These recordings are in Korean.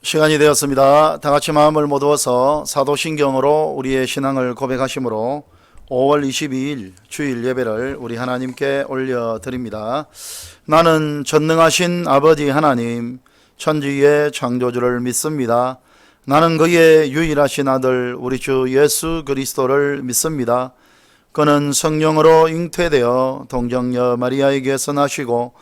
시간이 되었습니다. 다 같이 마음을 모두어서 사도신경으로 우리의 신앙을 고백하심으로 5월 22일 주일 예배를 우리 하나님께 올려드립니다. 나는 전능하신 아버지 하나님, 천지의 창조주를 믿습니다. 나는 그의 유일하신 아들 우리 주 예수 그리스도를 믿습니다. 그는 성령으로 잉태되어 동정녀 마리아에게서 나시고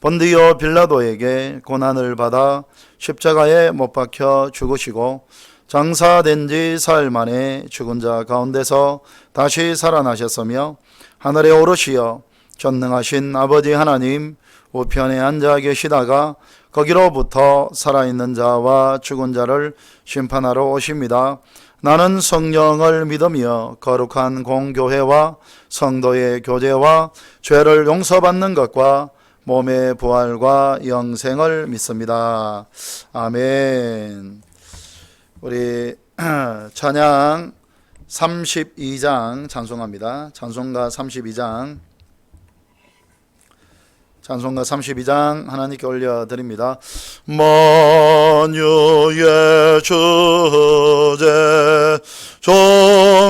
본디오 빌라도에게 고난을 받아 십자가에 못 박혀 죽으시고 장사된 지 사흘 만에 죽은 자 가운데서 다시 살아나셨으며 하늘에 오르시어 전능하신 아버지 하나님 우편에 앉아 계시다가 거기로부터 살아있는 자와 죽은 자를 심판하러 오십니다. 나는 성령을 믿으며 거룩한 공교회와 성도의 교제와 죄를 용서받는 것과 몸의 부활과 영생을 믿습니다. 아멘. 우리 찬양 32장 찬송합니다. 찬송가 32장 하나님께 올려드립니다. 만유의 주제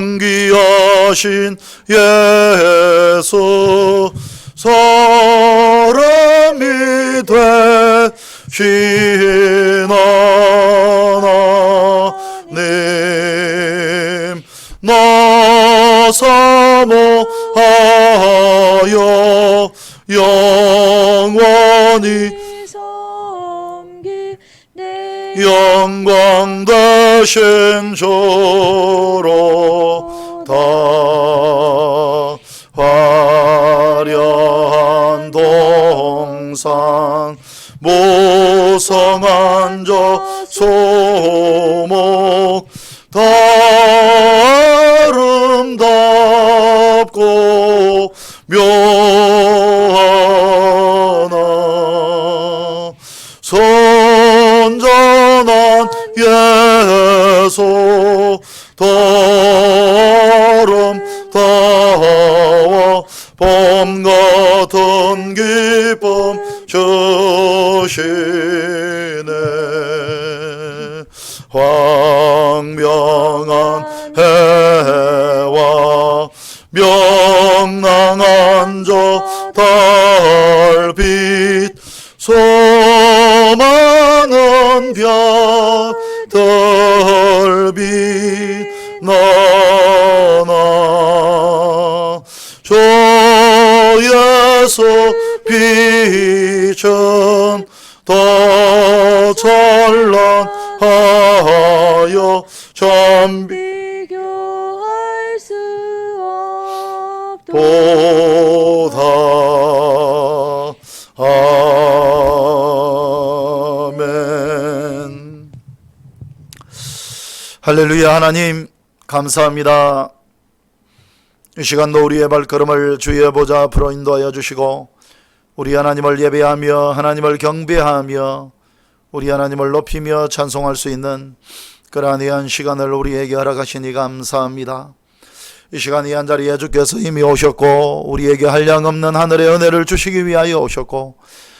존귀하신 예수 사람이 되신 하나님 나 사모하여 영원히 영광 되신 주로 다 화려한 동산 무성한 저 소목 다 아름답고 묘하나 선전한 예수 아름다워 봄 같은 기쁨 주시네 황명한 해와 명랑한 저 달빛 소망은 별들빛 나나 주 예수 빛은 더 찬란하여 참 비교할 수 보다. 아멘. 할렐루야. 하나님 감사합니다. 이 시간도 우리의 발걸음을 주의 보좌 앞으로 인도하여 주시고 우리 하나님을 예배하며 하나님을 경배하며 우리 하나님을 높이며 찬송할 수 있는 그러한 귀한 시간을 우리에게 허락하시니 감사합니다. 이 시간 이 한자리에 주께서 이미 오셨고 우리에게 한량없는 하늘의 은혜를 주시기 위하여 오셨고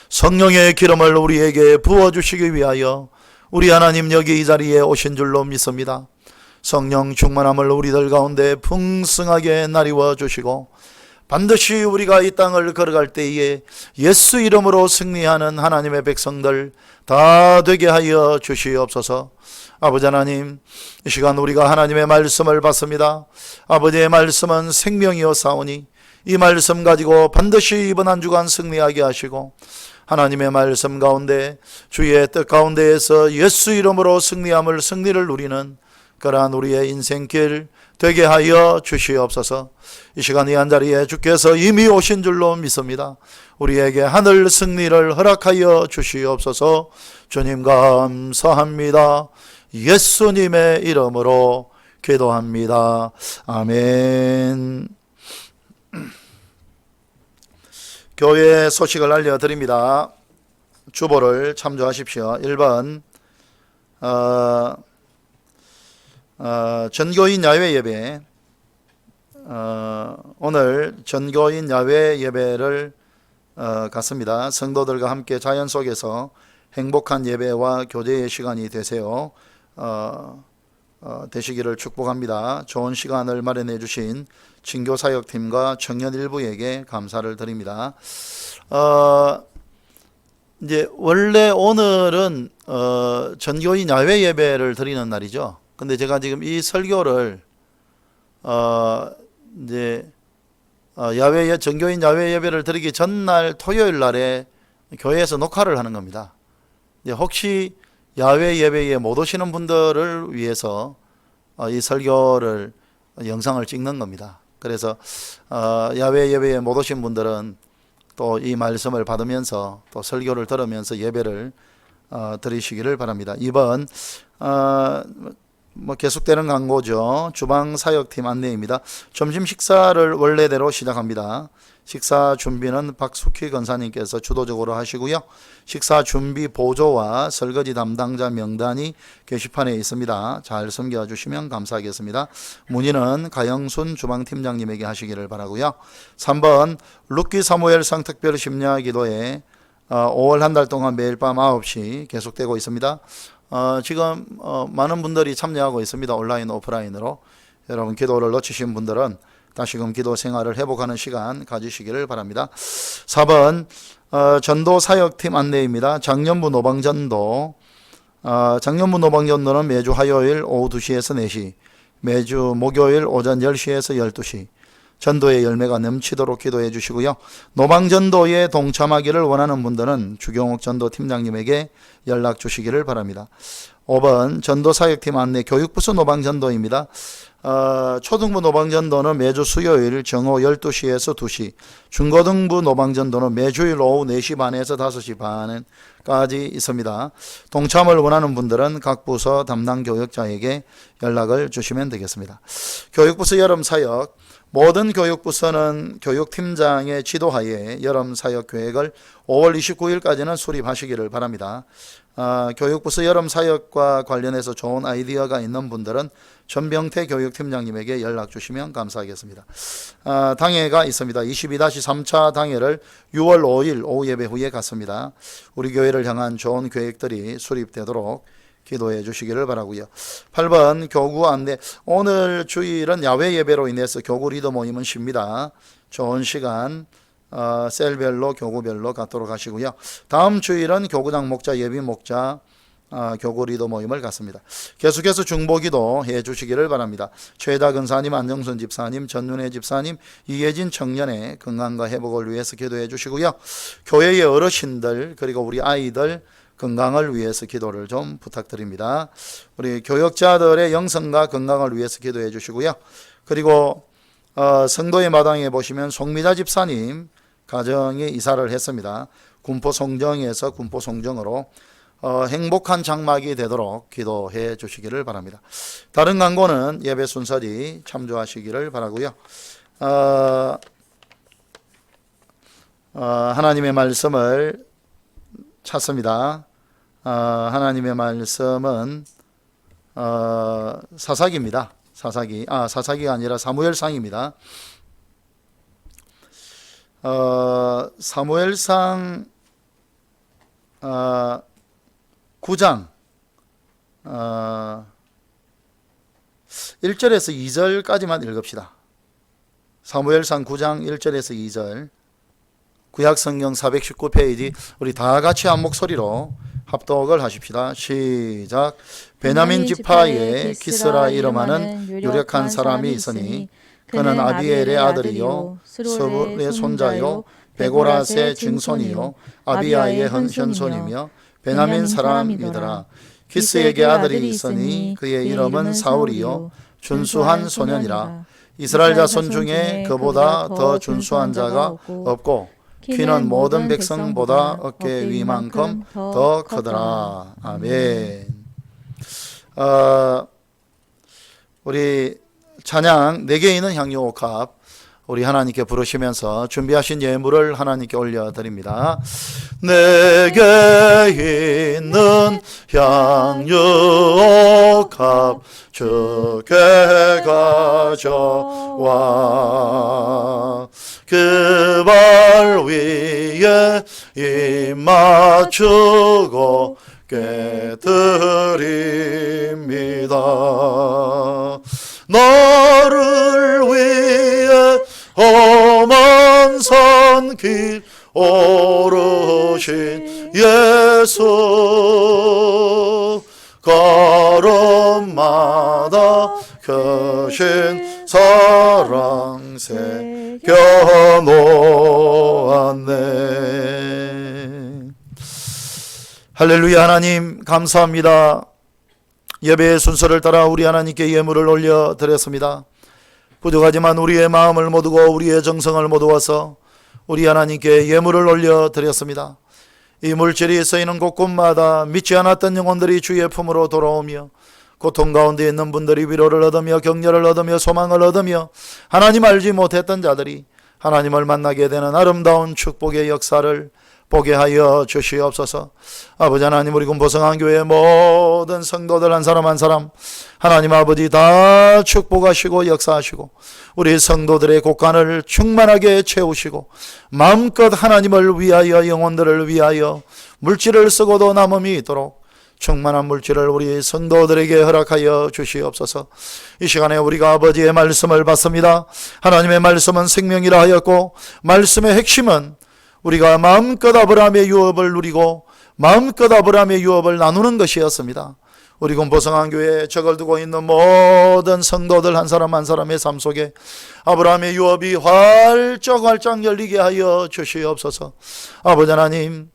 성령의 기름을 우리에게 부어주시기 위하여 우리 하나님 여기 이 자리에 오신 줄로 믿습니다. 성령 충만함을 우리들 가운데 풍성하게 나리워 주시고 반드시 우리가 이 땅을 걸어갈 때에 예수 이름으로 승리하는 하나님의 백성들 다 되게 하여 주시옵소서. 아버지 하나님, 이 시간 우리가 하나님의 말씀을 받습니다. 아버지의 말씀은 생명이요 사오니 이 말씀 가지고 반드시 이번 한 주간 승리하게 하시고 하나님의 말씀 가운데 주의 뜻 가운데에서 예수 이름으로 승리를 누리는 그러한 우리의 인생길 되게 하여 주시옵소서. 이 시간 이 한자리에 주께서 이미 오신 줄로 믿습니다. 우리에게 하늘 승리를 허락하여 주시옵소서. 주님 감사합니다. 예수님의 이름으로 기도합니다. 아멘. 교회 소식을 알려드립니다. 주보를 참조하십시오. 1번 전교인 야외 예배, 오늘 전교인 야외 예배를 갔습니다. 성도들과 함께 자연 속에서 행복한 예배와 교제의 시간이 되세요. 되시기를 축복합니다. 좋은 시간을 마련해 주신 친교사역팀과 청년 일부에게 감사를 드립니다. 이제 원래 오늘은 전교인 야외 예배를 드리는 날이죠. 근데 제가 지금 이 설교를 이제 전교인 야외 예배를 드리기 전날 토요일 날에 교회에서 녹화를 하는 겁니다. 이제 혹시 야외 예배에 못 오시는 분들을 위해서 이 설교를 영상을 찍는 겁니다. 그래서 야외 예배에 못 오신 분들은 또 이 말씀을 받으면서 또 설교를 들으면서 예배를 드리시기를 바랍니다. 이번 계속되는 광고죠. 주방사역팀 안내입니다. 점심 식사를 원래대로 시작합니다. 식사 준비는 박숙희 권사님께서 주도적으로 하시고요. 식사 준비 보조와 설거지 담당자 명단이 게시판에 있습니다. 잘 섬겨주시면 감사하겠습니다. 문의는 가영순 주방팀장님에게 하시기를 바라고요. 3번 룻기 사무엘상 특별 심야 기도회 5월 한 달 동안 매일 밤 9시 계속되고 있습니다. 지금 많은 분들이 참여하고 있습니다. 온라인 오프라인으로. 여러분 기도를 놓치신 분들은 다시금 기도 생활을 회복하는 시간 가지시기를 바랍니다. 4번 전도 사역팀 안내입니다. 작년부 노방전도 작년부 노방전도는 매주 화요일 오후 2시에서 4시, 매주 목요일 오전 10시에서 12시 전도의 열매가 넘치도록 기도해 주시고요. 노방전도에 동참하기를 원하는 분들은 주경옥 전도팀장님에게 연락 주시기를 바랍니다. 5번 전도사역팀 안내 교육부서 노방전도입니다. 초등부 노방전도는 매주 수요일 정오 12시에서 2시, 중고등부 노방전도는 매주일 오후 4시 반에서 5시 반까지 있습니다. 동참을 원하는 분들은 각 부서 담당 교역자에게 연락을 주시면 되겠습니다. 교육부서 여름사역, 모든 교육부서는 교육팀장의 지도하에 여름사역 계획을 5월 29일까지는 수립하시기를 바랍니다. 교육부서 여름사역과 관련해서 좋은 아이디어가 있는 분들은 전병태 교육팀장님에게 연락 주시면 감사하겠습니다. 당회가 있습니다. 22-3차 당회를 6월 5일 오후 예배 후에 갖습니다. 우리 교회를 향한 좋은 계획들이 수립되도록 기도해 주시기를 바라고요. 8번 교구 안내. 오늘 주일은 야외 예배로 인해서 교구 리더 모임은 쉽니다. 좋은 시간 셀별로 교구별로 갖도록 하시고요. 다음 주일은 교구장 목자 예비 목자 교구 리더 모임을 갖습니다. 계속해서 중보기도 해 주시기를 바랍니다. 최다 근사님, 안정선 집사님, 전윤혜 집사님, 이예진 청년의 건강과 회복을 위해서 기도해 주시고요. 교회의 어르신들 그리고 우리 아이들 건강을 위해서 기도를 좀 부탁드립니다. 우리 교역자들의 영성과 건강을 위해서 기도해 주시고요. 그리고 성도의 마당에 보시면 송미자 집사님 가정에 이사를 했습니다. 군포 송정에서 군포 송정으로 행복한 장막이 되도록 기도해 주시기를 바랍니다. 다른 광고는 예배 순서리 참조하시기를 바라고요. 하나님의 말씀을 찾습니다. 하나님의 말씀은 사사기입니다. 사사기가 아니라 사무엘상입니다. 사무엘상 9장 1절에서 2절까지만 읽읍시다. 사무엘상 9장 1절에서 2절, 구약성경 419페이지 우리 다 같이 한 목소리로 합독을 하십시다. 시작. 베냐민 지파에 기스라 이름하는 유력한 사람이 있으니 그는 아비엘의 아들이요 스불의 손자요 베고라스의 증손이요 아비야의 현손이며 베냐민 사람이더라. 기스에게 아들이 있으니 그의 이름은 사울이요 준수한 소년이라. 이스라엘 자손 중에 그보다 더 준수한 자가 없고 키는 모든 백성보다 어깨 위만큼 더 크더라. 아멘. 우리 찬양 내게 있는 향유 옥합 우리 하나님께 부르시면서 준비하신 예물을 하나님께 올려드립니다. 내게 있는 향유 옥합 주께 가져와 그 발 위에 입 맞추고 깨드립니다. 너를 위해 험한 산길 오르신 예수, 걸음마다 크신 사랑 새겨놓았네. 할렐루야. 하나님 감사합니다. 예배의 순서를 따라 우리 하나님께 예물을 올려드렸습니다. 부족하지만 우리의 마음을 모두고 우리의 정성을 모두어서 우리 하나님께 예물을 올려드렸습니다. 이 물질이 쓰이는 곳곳마다 믿지 않았던 영혼들이 주의 품으로 돌아오며 고통 가운데 있는 분들이 위로를 얻으며 격려를 얻으며 소망을 얻으며 하나님 알지 못했던 자들이 하나님을 만나게 되는 아름다운 축복의 역사를 보게 하여 주시옵소서. 아버지 하나님, 우리 군보성한 교회의 모든 성도들 한 사람 한 사람 하나님 아버지 다 축복하시고 역사하시고 우리 성도들의 곳간을 충만하게 채우시고 마음껏 하나님을 위하여 영혼들을 위하여 물질을 쓰고도 남음이 있도록 충만한 물질을 우리 성도들에게 허락하여 주시옵소서. 이 시간에 우리가 아버지의 말씀을 받습니다. 하나님의 말씀은 생명이라 하였고 말씀의 핵심은 우리가 마음껏 아브라함의 유업을 누리고 마음껏 아브라함의 유업을 나누는 것이었습니다. 우리 군보성한교회에 적을 두고 있는 모든 성도들 한 사람 한 사람의 삶 속에 아브라함의 유업이 활짝활짝 열리게 하여 주시옵소서. 아버지 하나님,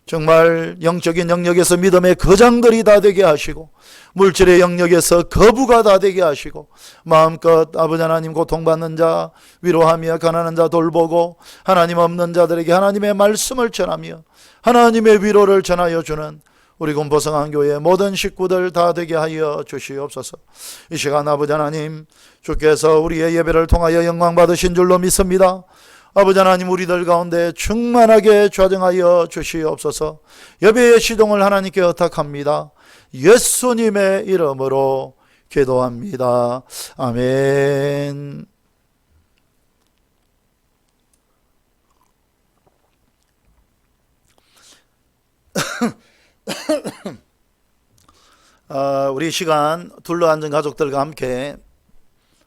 정말 영적인 영역에서 믿음의 거장들이 다 되게 하시고 물질의 영역에서 거부가 다 되게 하시고 마음껏 아버지 하나님 고통받는 자 위로하며 가난한 자 돌보고 하나님 없는 자들에게 하나님의 말씀을 전하며 하나님의 위로를 전하여 주는 우리 군보성한교회의 모든 식구들 다 되게 하여 주시옵소서. 이 시간 아버지 하나님, 주께서 우리의 예배를 통하여 영광 받으신 줄로 믿습니다. 아버지 하나님, 우리들 가운데 충만하게 좌정하여 주시옵소서. 예배의 시동을 하나님께 의탁합니다. 예수님의 이름으로 기도합니다. 아멘. 우리 시간 둘러앉은 가족들과 함께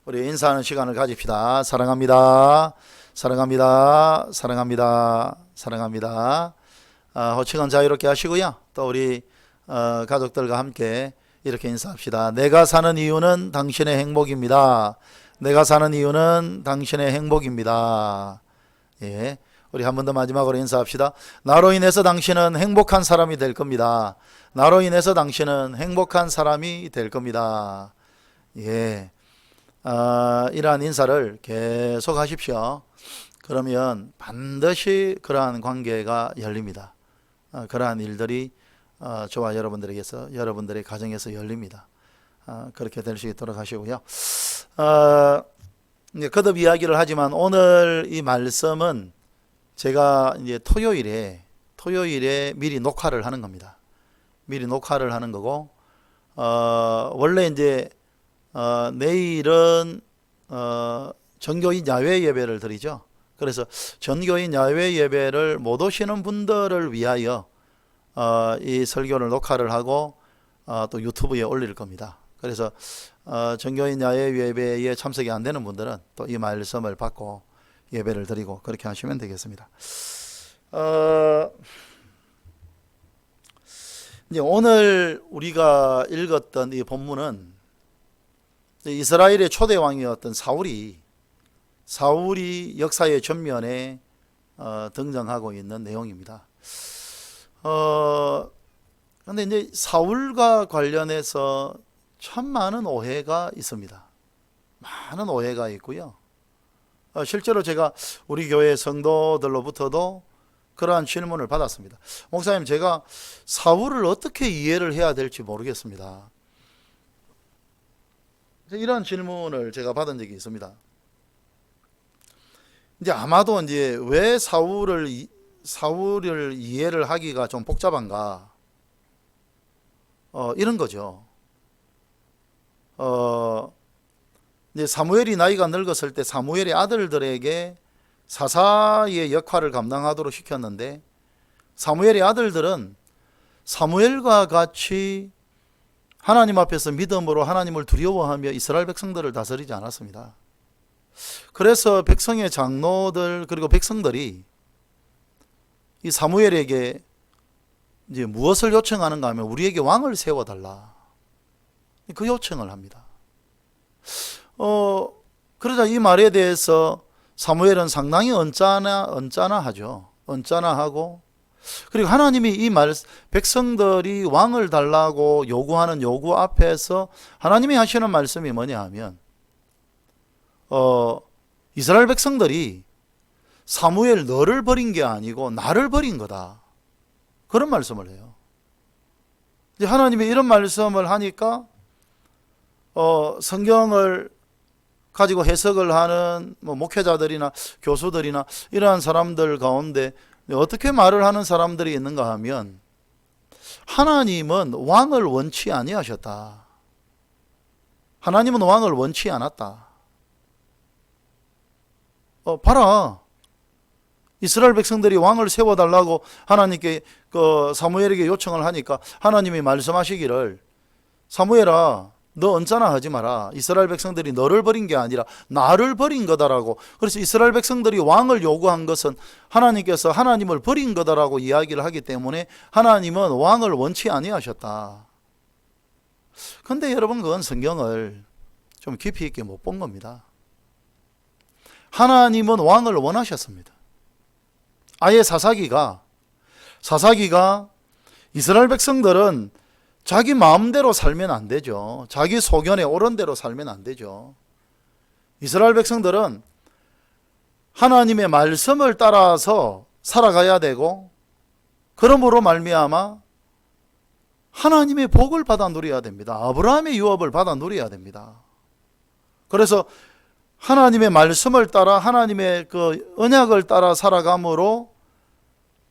우리 인사하는 시간을 가집시다. 사랑합니다. 사랑합니다. 사랑합니다. 사랑합니다. 호칭은 자유롭게 하시고요. 또 우리 가족들과 함께 이렇게 인사합시다. 내가 사는 이유는 당신의 행복입니다. 내가 사는 이유는 당신의 행복입니다. 예, 우리 한 번 더 마지막으로 인사합시다. 나로 인해서 당신은 행복한 사람이 될 겁니다. 나로 인해서 당신은 행복한 사람이 될 겁니다. 예, 이러한 인사를 계속 하십시오. 그러면 반드시 그러한 관계가 열립니다. 그러한 일들이 저와 여러분들에게서 여러분들의 가정에서 열립니다. 그렇게 될 수 있도록 하시고요. 이제 거듭 이야기를 하지만 오늘 이 말씀은 제가 이제 토요일에 미리 녹화를 하는 겁니다. 미리 녹화를 하는 거고 원래 이제 내일은 전교인 야외 예배를 드리죠. 그래서 전교인 야외 예배를 못 오시는 분들을 위하여 이 설교를 녹화를 하고 또 유튜브에 올릴 겁니다. 그래서 전교인 야외 예배에 참석이 안 되는 분들은 또 이 말씀을 받고 예배를 드리고 그렇게 하시면 되겠습니다. 이제 오늘 우리가 읽었던 이 본문은 이스라엘의 초대 왕이었던 사울이 역사의 전면에 등장하고 있는 내용입니다. 그런데 이제 사울과 관련해서 참 많은 오해가 있습니다. 많은 오해가 있고요. 실제로 제가 우리 교회 성도들로부터도 그러한 질문을 받았습니다. 목사님, 제가 사울을 어떻게 이해를 해야 될지 모르겠습니다. 이런 질문을 제가 받은 적이 있습니다. 이제 아마도 이제 왜 사울을 이해를 하기가 좀 복잡한가? 이런 거죠. 이제 사무엘이 나이가 늙었을 때 사무엘의 아들들에게 사사의 역할을 감당하도록 시켰는데 사무엘의 아들들은 사무엘과 같이 하나님 앞에서 믿음으로 하나님을 두려워하며 이스라엘 백성들을 다스리지 않았습니다. 그래서 백성의 장로들 그리고 백성들이 이 사무엘에게 이제 무엇을 요청하는가 하면 우리에게 왕을 세워달라. 그 요청을 합니다. 그러자 이 말에 대해서 사무엘은 상당히 언짢아하죠. 언짢아하고 그리고 하나님이 이 말 백성들이 왕을 달라고 요구하는 요구 앞에서 하나님이 하시는 말씀이 뭐냐 하면 이스라엘 백성들이 사무엘 너를 버린 게 아니고 나를 버린 거다. 그런 말씀을 해요. 이제 하나님이 이런 말씀을 하니까 성경을 가지고 해석을 하는 목회자들이나 교수들이나 이러한 사람들 가운데 어떻게 말을 하는 사람들이 있는가 하면 하나님은 왕을 원치 아니하셨다. 하나님은 왕을 원치 않았다. 봐라. 이스라엘 백성들이 왕을 세워달라고 하나님께 사무엘에게 요청을 하니까 하나님이 말씀하시기를 사무엘아 너 언짢아하지 마라. 이스라엘 백성들이 너를 버린 게 아니라 나를 버린 거다라고. 그래서 이스라엘 백성들이 왕을 요구한 것은 하나님께서 하나님을 버린 거다라고 이야기를 하기 때문에 하나님은 왕을 원치 아니하셨다. 그런데 여러분 그건 성경을 좀 깊이 있게 못 본 겁니다. 하나님은 왕을 원하셨습니다. 아예 사사기가 이스라엘 백성들은 자기 마음대로 살면 안 되죠. 자기 소견에 옳은 대로 살면 안 되죠. 이스라엘 백성들은 하나님의 말씀을 따라서 살아가야 되고 그러므로 말미암아 하나님의 복을 받아 누려야 됩니다. 아브라함의 유업을 받아 누려야 됩니다. 그래서 하나님의 말씀을 따라 하나님의 그 언약을 따라 살아감으로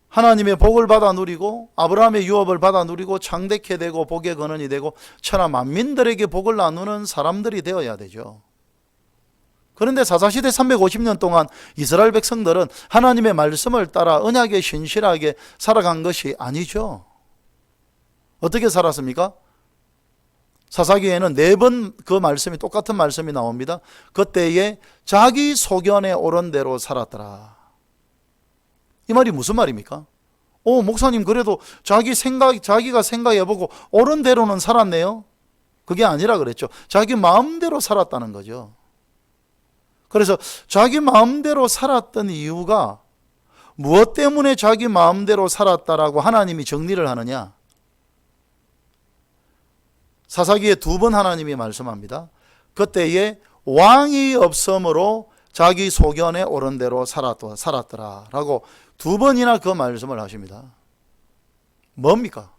하나님의 복을 받아 누리고 아브라함의 유업을 받아 누리고 창대케 되고 복의 근원이 되고 천하 만민들에게 복을 나누는 사람들이 되어야 되죠. 그런데 사사시대 350년 동안 이스라엘 백성들은 하나님의 말씀을 따라 언약에 신실하게 살아간 것이 아니죠. 어떻게 살았습니까? 사사기에는 4번 그 말씀이 똑같은 말씀이 나옵니다. 그때에 자기 소견에 옳은 대로 살았더라. 이 말이 무슨 말입니까? 목사님 그래도 자기가 생각해보고 옳은 대로는 살았네요. 그게 아니라 그랬죠. 자기 마음대로 살았다는 거죠. 그래서 자기 마음대로 살았던 이유가 무엇 때문에 자기 마음대로 살았다라고 하나님이 정리를 하느냐? 사사기에 2번 하나님이 말씀합니다. 그때에 왕이 없으므로 자기 소견에 옳은 대로 살았더라 라고 2번이나 그 말씀을 하십니다. 뭡니까?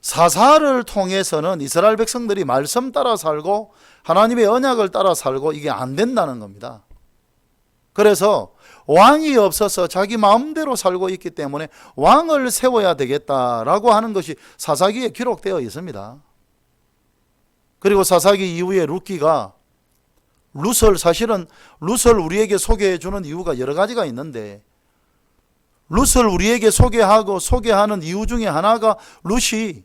사사를 통해서는 이스라엘 백성들이 말씀 따라 살고 하나님의 언약을 따라 살고 이게 안 된다는 겁니다. 그래서 왕이 없어서 자기 마음대로 살고 있기 때문에 왕을 세워야 되겠다라고 하는 것이 사사기에 기록되어 있습니다. 그리고 사사기 이후에 룻기가 사실은 룻을 우리에게 소개해 주는 이유가 여러 가지가 있는데 룻을 우리에게 소개하는 이유 중에 하나가 룻이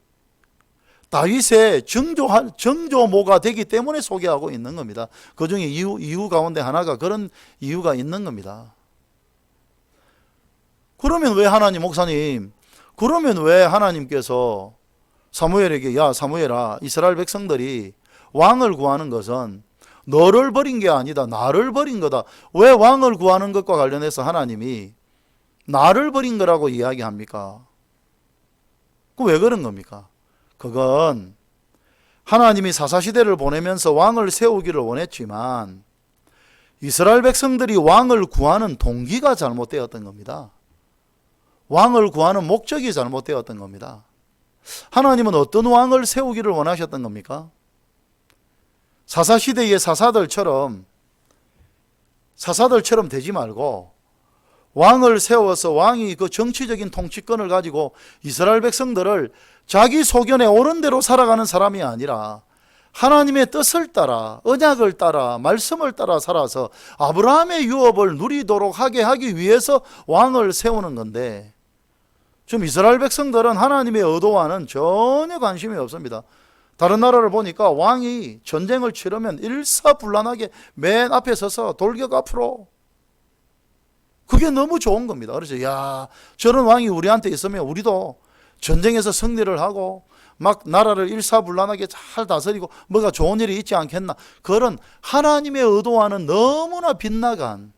다윗의 정조모가 되기 때문에 소개하고 있는 겁니다. 그 중에 이유 가운데 하나가 그런 이유가 있는 겁니다. 그러면 왜 그러면 왜 하나님께서 사무엘에게 야 사무엘아 이스라엘 백성들이 왕을 구하는 것은 너를 버린 게 아니다. 나를 버린 거다. 왜 왕을 구하는 것과 관련해서 하나님이 나를 버린 거라고 이야기합니까? 왜 그런 겁니까? 그건 하나님이 사사시대를 보내면서 왕을 세우기를 원했지만 이스라엘 백성들이 왕을 구하는 동기가 잘못되었던 겁니다. 왕을 구하는 목적이 잘못되었던 겁니다. 하나님은 어떤 왕을 세우기를 원하셨던 겁니까? 사사시대의 사사들처럼 되지 말고 왕을 세워서 왕이 그 정치적인 통치권을 가지고 이스라엘 백성들을 자기 소견에 옳은 대로 살아가는 사람이 아니라 하나님의 뜻을 따라, 언약을 따라, 말씀을 따라 살아서 아브라함의 유업을 누리도록 하게 하기 위해서 왕을 세우는 건데, 지금 이스라엘 백성들은 하나님의 의도와는 전혀 관심이 없습니다. 다른 나라를 보니까 왕이 전쟁을 치르면 일사불란하게 맨 앞에 서서 돌격 앞으로, 그게 너무 좋은 겁니다. 그래서 야, 저런 왕이 우리한테 있으면 우리도 전쟁에서 승리를 하고 막 나라를 일사불란하게 잘 다스리고 뭐가 좋은 일이 있지 않겠나. 그런 하나님의 의도와는 너무나 빗나간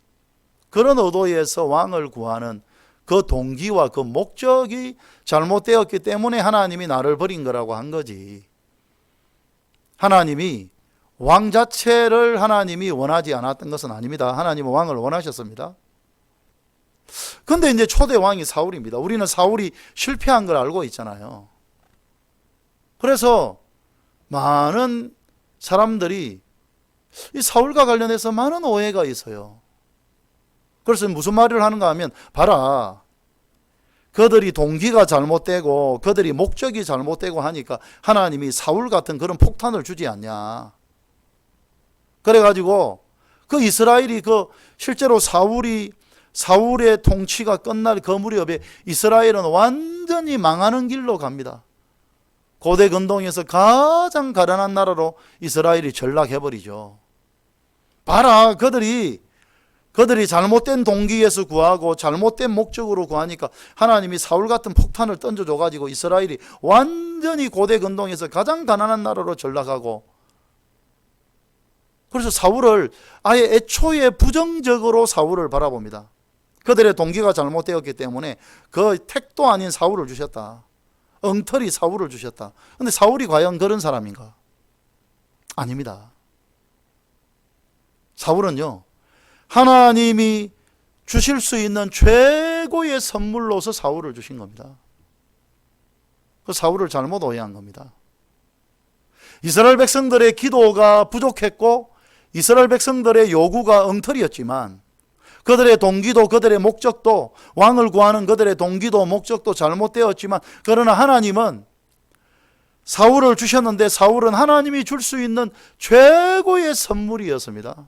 그런 의도에서 왕을 구하는 그 동기와 그 목적이 잘못되었기 때문에 하나님이 나를 버린 거라고 한 거지. 하나님이 왕 자체를 하나님이 원하지 않았던 것은 아닙니다. 하나님은 왕을 원하셨습니다. 근데 이제 초대 왕이 사울입니다. 우리는 사울이 실패한 걸 알고 있잖아요. 그래서 많은 사람들이 이 사울과 관련해서 많은 오해가 있어요. 그래서 무슨 말을 하는가 하면, 봐라, 그들이 동기가 잘못되고 그들이 목적이 잘못되고 하니까 하나님이 사울 같은 그런 폭탄을 주지 않냐. 그래가지고 그 이스라엘이 실제로 사울의 통치가 끝날 그 무렵에 이스라엘은 완전히 망하는 길로 갑니다. 고대 근동에서 가장 가련한 나라로 이스라엘이 전락해버리죠. 봐라, 그들이 잘못된 동기에서 구하고 잘못된 목적으로 구하니까 하나님이 사울 같은 폭탄을 던져줘가지고 이스라엘이 완전히 고대 근동에서 가장 가난한 나라로 전락하고, 그래서 사울을 아예 애초에 부정적으로 사울을 바라봅니다. 그들의 동기가 잘못되었기 때문에 그 택도 아닌 사울을 주셨다. 엉터리 사울을 주셨다. 근데 사울이 과연 그런 사람인가? 아닙니다. 사울은요, 하나님이 주실 수 있는 최고의 선물로서 사울을 주신 겁니다. 그 사울을 잘못 오해한 겁니다. 이스라엘 백성들의 기도가 부족했고 이스라엘 백성들의 요구가 엉터리였지만 그들의 동기도 그들의 목적도, 왕을 구하는 그들의 동기도 목적도 잘못되었지만, 그러나 하나님은 사울을 주셨는데 사울은 하나님이 줄 수 있는 최고의 선물이었습니다.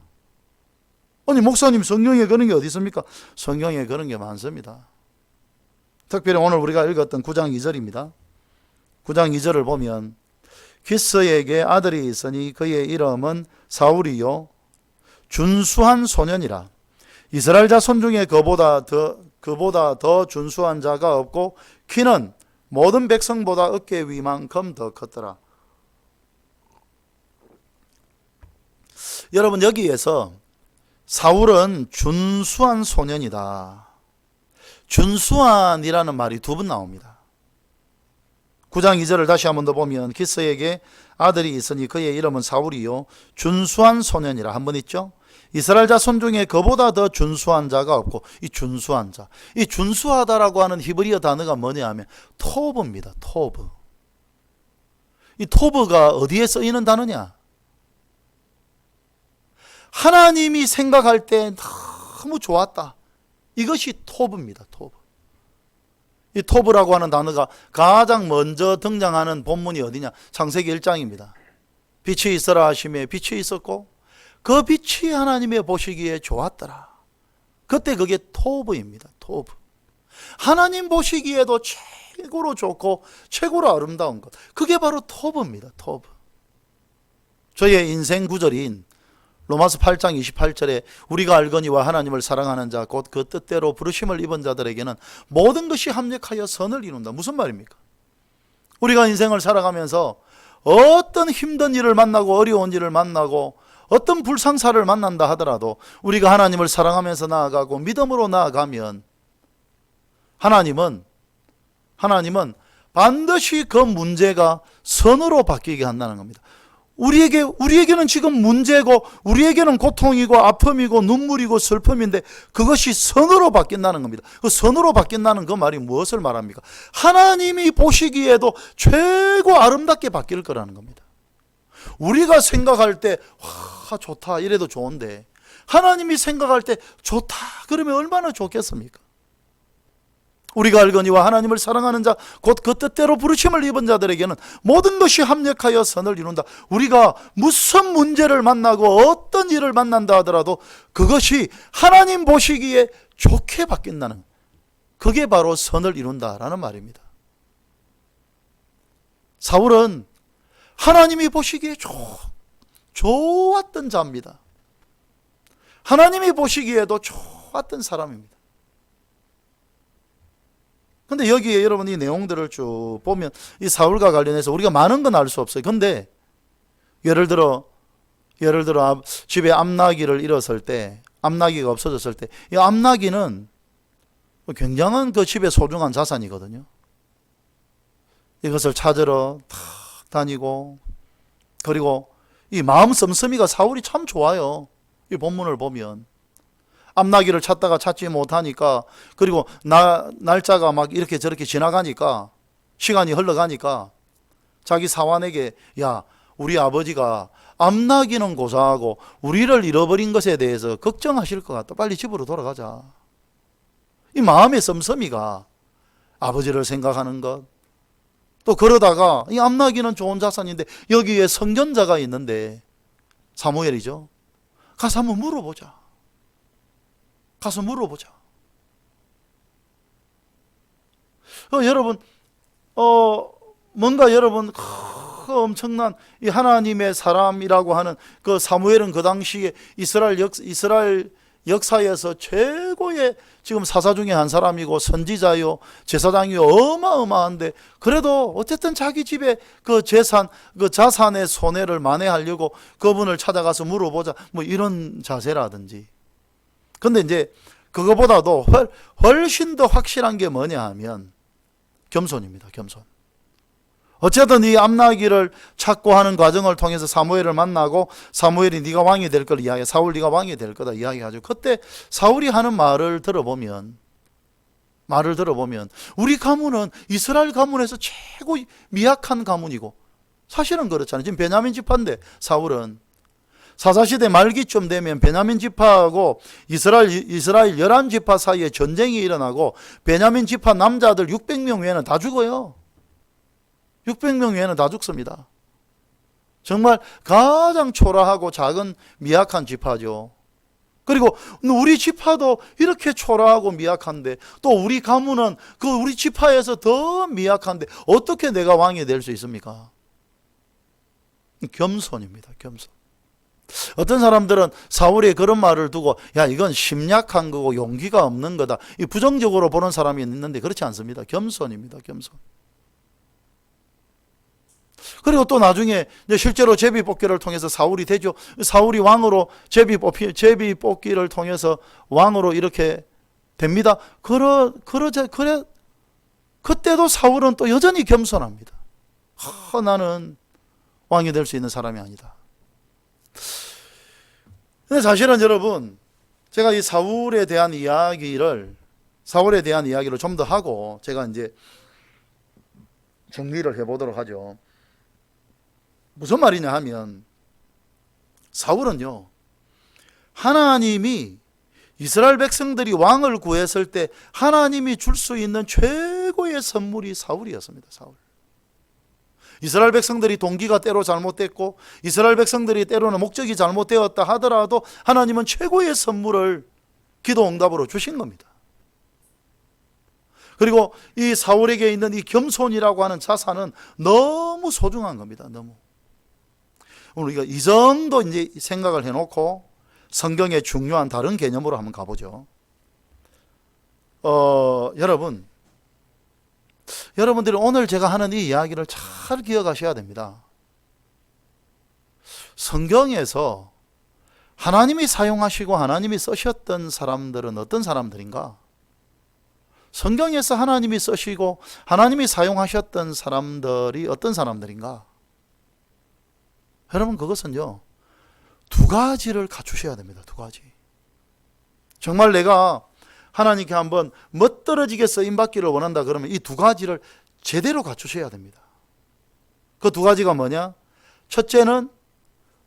아니, 목사님, 성경에 그런 게 어디 있습니까? 성경에 그런 게 많습니다. 특별히 오늘 우리가 읽었던 9장 2절입니다. 9장 2절을 보면, 기스에게 아들이 있으니 그의 이름은 사울이요 준수한 소년이라. 이스라엘 자손 중에 그보다 더 준수한 자가 없고 키는 모든 백성보다 어깨 위만큼 더 컸더라. 여러분, 여기에서 사울은 준수한 소년이다. 준수한이라는 말이 두 번 나옵니다. 9장 2절을 다시 한 번 더 보면, 기스에게 아들이 있으니 그의 이름은 사울이요 준수한 소년이라 한 번 있죠. 이스라엘 자손 중에 그보다 더 준수한 자가 없고, 이 준수한 자, 이 준수하다라고 하는 히브리어 단어가 뭐냐 하면 토브입니다. 토브. 이 토브가 어디에 쓰이는 단어냐? 하나님이 생각할 때 너무 좋았다. 이것이 토브입니다. 토브. 이 토브라고 하는 단어가 가장 먼저 등장하는 본문이 어디냐? 창세기 1장입니다. 빛이 있어라 하시매 빛이 있었고 그 빛이 하나님의 보시기에 좋았더라. 그때 그게 토브입니다. 토브. 하나님 보시기에도 최고로 좋고 최고로 아름다운 것, 그게 바로 토브입니다. 토브. 저의 인생 구절인 로마서 8장 28절에 우리가 알거니와 하나님을 사랑하는 자 곧 그 뜻대로 부르심을 입은 자들에게는 모든 것이 합력하여 선을 이룬다. 무슨 말입니까? 우리가 인생을 살아가면서 어떤 힘든 일을 만나고 어려운 일을 만나고 어떤 불상사를 만난다 하더라도 우리가 하나님을 사랑하면서 나아가고 믿음으로 나아가면 하나님은 반드시 그 문제가 선으로 바뀌게 한다는 겁니다. 우리에게는 지금 문제고 우리에게는 고통이고 아픔이고 눈물이고 슬픔인데 그것이 선으로 바뀐다는 겁니다. 그 선으로 바뀐다는 그 말이 무엇을 말합니까? 하나님이 보시기에도 최고 아름답게 바뀔 거라는 겁니다. 우리가 생각할 때 와, 좋다 이래도 좋은데 하나님이 생각할 때 좋다 그러면 얼마나 좋겠습니까? 우리가 알거니와 하나님을 사랑하는 자 곧 그 뜻대로 부르심을 입은 자들에게는 모든 것이 합력하여 선을 이룬다. 우리가 무슨 문제를 만나고 어떤 일을 만난다 하더라도 그것이 하나님 보시기에 좋게 바뀐다는, 그게 바로 선을 이룬다라는 말입니다. 사울은 하나님이 보시기에 좋았던 자입니다. 하나님이 보시기에도 좋았던 사람입니다. 근데 여기에 여러분 이 내용들을 쭉 보면 이 사울과 관련해서 우리가 많은 건 알 수 없어요. 근데 예를 들어 집에 암나귀를 잃었을 때, 암나귀가 없어졌을 때, 이 암나귀는 굉장한 그 집의 소중한 자산이거든요. 이것을 찾으러 탁 다니고, 그리고 이 마음 씀씀이가 사울이 참 좋아요. 이 본문을 보면 암나귀를 찾다가 찾지 못하니까, 그리고 날짜가 막 이렇게 저렇게 지나가니까, 시간이 흘러가니까 자기 사환에게, 야, 우리 아버지가 암나귀는 고사하고 우리를 잃어버린 것에 대해서 걱정하실 것 같다. 빨리 집으로 돌아가자. 이 마음의 씀씀이가 아버지를 생각하는 것. 또 그러다가 이 암나귀는 좋은 자산인데 여기에 선견자가 있는데, 사무엘이죠. 가서 한번 물어보자. 여러분, 뭔가 여러분, 엄청난 이 하나님의 사람이라고 하는 그 사무엘은 그 당시에 이스라엘 역사에서 최고의 지금 사사 중에 한 사람이고 선지자요, 제사장이요, 어마어마한데, 그래도 어쨌든 자기 집에 그 자산의 손해를 만회하려고 그분을 찾아가서 물어보자, 뭐 이런 자세라든지. 근데 이제 그거보다도 훨씬 더 확실한 게 뭐냐 하면 겸손입니다. 겸손. 어쨌든 이 암나귀를 찾고 하는 과정을 통해서 사무엘을 만나고, 사무엘이 네가 왕이 될 걸 이야기해. 사울 네가 왕이 될 거다 이야기하죠. 그때 사울이 하는 말을 들어보면 우리 가문은 이스라엘 가문에서 최고 미약한 가문이고, 사실은 그렇잖아요. 지금 베냐민 지파인데 사울은 사사시대 말기쯤 되면 베냐민 지파하고 이스라엘 11지파 사이에 전쟁이 일어나고 베냐민 지파 남자들 600명 외에는 다 죽어요. 600명 외에는 다 죽습니다. 정말 가장 초라하고 작은 미약한 지파죠. 그리고 우리 지파도 이렇게 초라하고 미약한데, 또 우리 가문은 그 우리 지파에서 더 미약한데 어떻게 내가 왕이 될 수 있습니까? 겸손입니다. 겸손. 어떤 사람들은 사울이 그런 말을 두고, 야, 이건 심약한 거고 용기가 없는 거다, 이 부정적으로 보는 사람이 있는데 그렇지 않습니다. 겸손입니다. 겸손. 그리고 또 나중에 실제로 제비뽑기를 통해서 사울이 되죠. 사울이 왕으로 제비뽑기를 통해서 왕으로 이렇게 됩니다. 그때도 사울은 또 여전히 겸손합니다. 나는 왕이 될 수 있는 사람이 아니다. 근데 사실은 여러분, 제가 이 사울에 대한 이야기를 좀 더 하고 제가 이제 정리를 해보도록 하죠. 무슨 말이냐 하면, 사울은요, 하나님이 이스라엘 백성들이 왕을 구했을 때 하나님이 줄 수 있는 최고의 선물이 사울이었습니다. 사울. 이스라엘 백성들이 동기가 때로 잘못됐고, 이스라엘 백성들이 때로는 목적이 잘못되었다 하더라도 하나님은 최고의 선물을 기도 응답으로 주신 겁니다. 그리고 이 사울에게 있는 이 겸손이라고 하는 자산은 너무 소중한 겁니다. 너무. 우리가 이 정도 이제 생각을 해놓고 성경의 중요한 다른 개념으로 한번 가보죠. 여러분들이 오늘 제가 하는 이 이야기를 잘 기억하셔야 됩니다. 성경에서 하나님이 사용하시고 하나님이 쓰셨던 사람들은 어떤 사람들인가? 성경에서 하나님이 쓰시고 하나님이 사용하셨던 사람들이 어떤 사람들인가? 여러분, 그것은요, 두 가지를 갖추셔야 됩니다. 두 가지. 정말 내가 하나님께 한번 멋들어지게 쓰임받기를 원한다 그러면 이 두 가지를 제대로 갖추셔야 됩니다. 그 두 가지가 뭐냐? 첫째는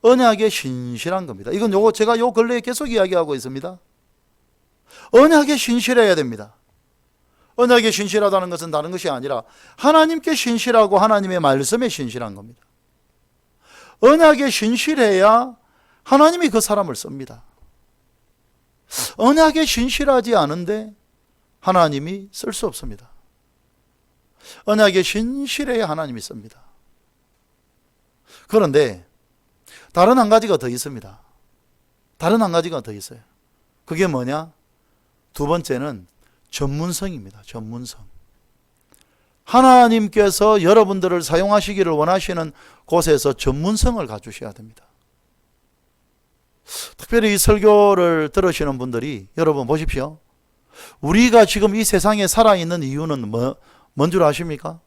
언약에 신실한 겁니다. 이건 제가 근래에 계속 이야기하고 있습니다. 언약에 신실해야 됩니다. 언약에 신실하다는 것은 다른 것이 아니라 하나님께 신실하고 하나님의 말씀에 신실한 겁니다. 언약에 신실해야 하나님이 그 사람을 씁니다. 언약에 신실하지 않은데 하나님이 쓸 수 없습니다. 언약에 신실해야 하나님이 씁니다. 그런데 다른 한 가지가 더 있습니다. 다른 한 가지가 더 있어요. 그게 뭐냐? 두 번째는 전문성입니다. 전문성. 하나님께서 여러분들을 사용하시기를 원하시는 곳에서 전문성을 갖추셔야 됩니다. 특별히 이 설교를 들으시는 분들이 여러분 보십시오. 우리가 지금 이 세상에 살아있는 이유는 뭔 줄 아십니까?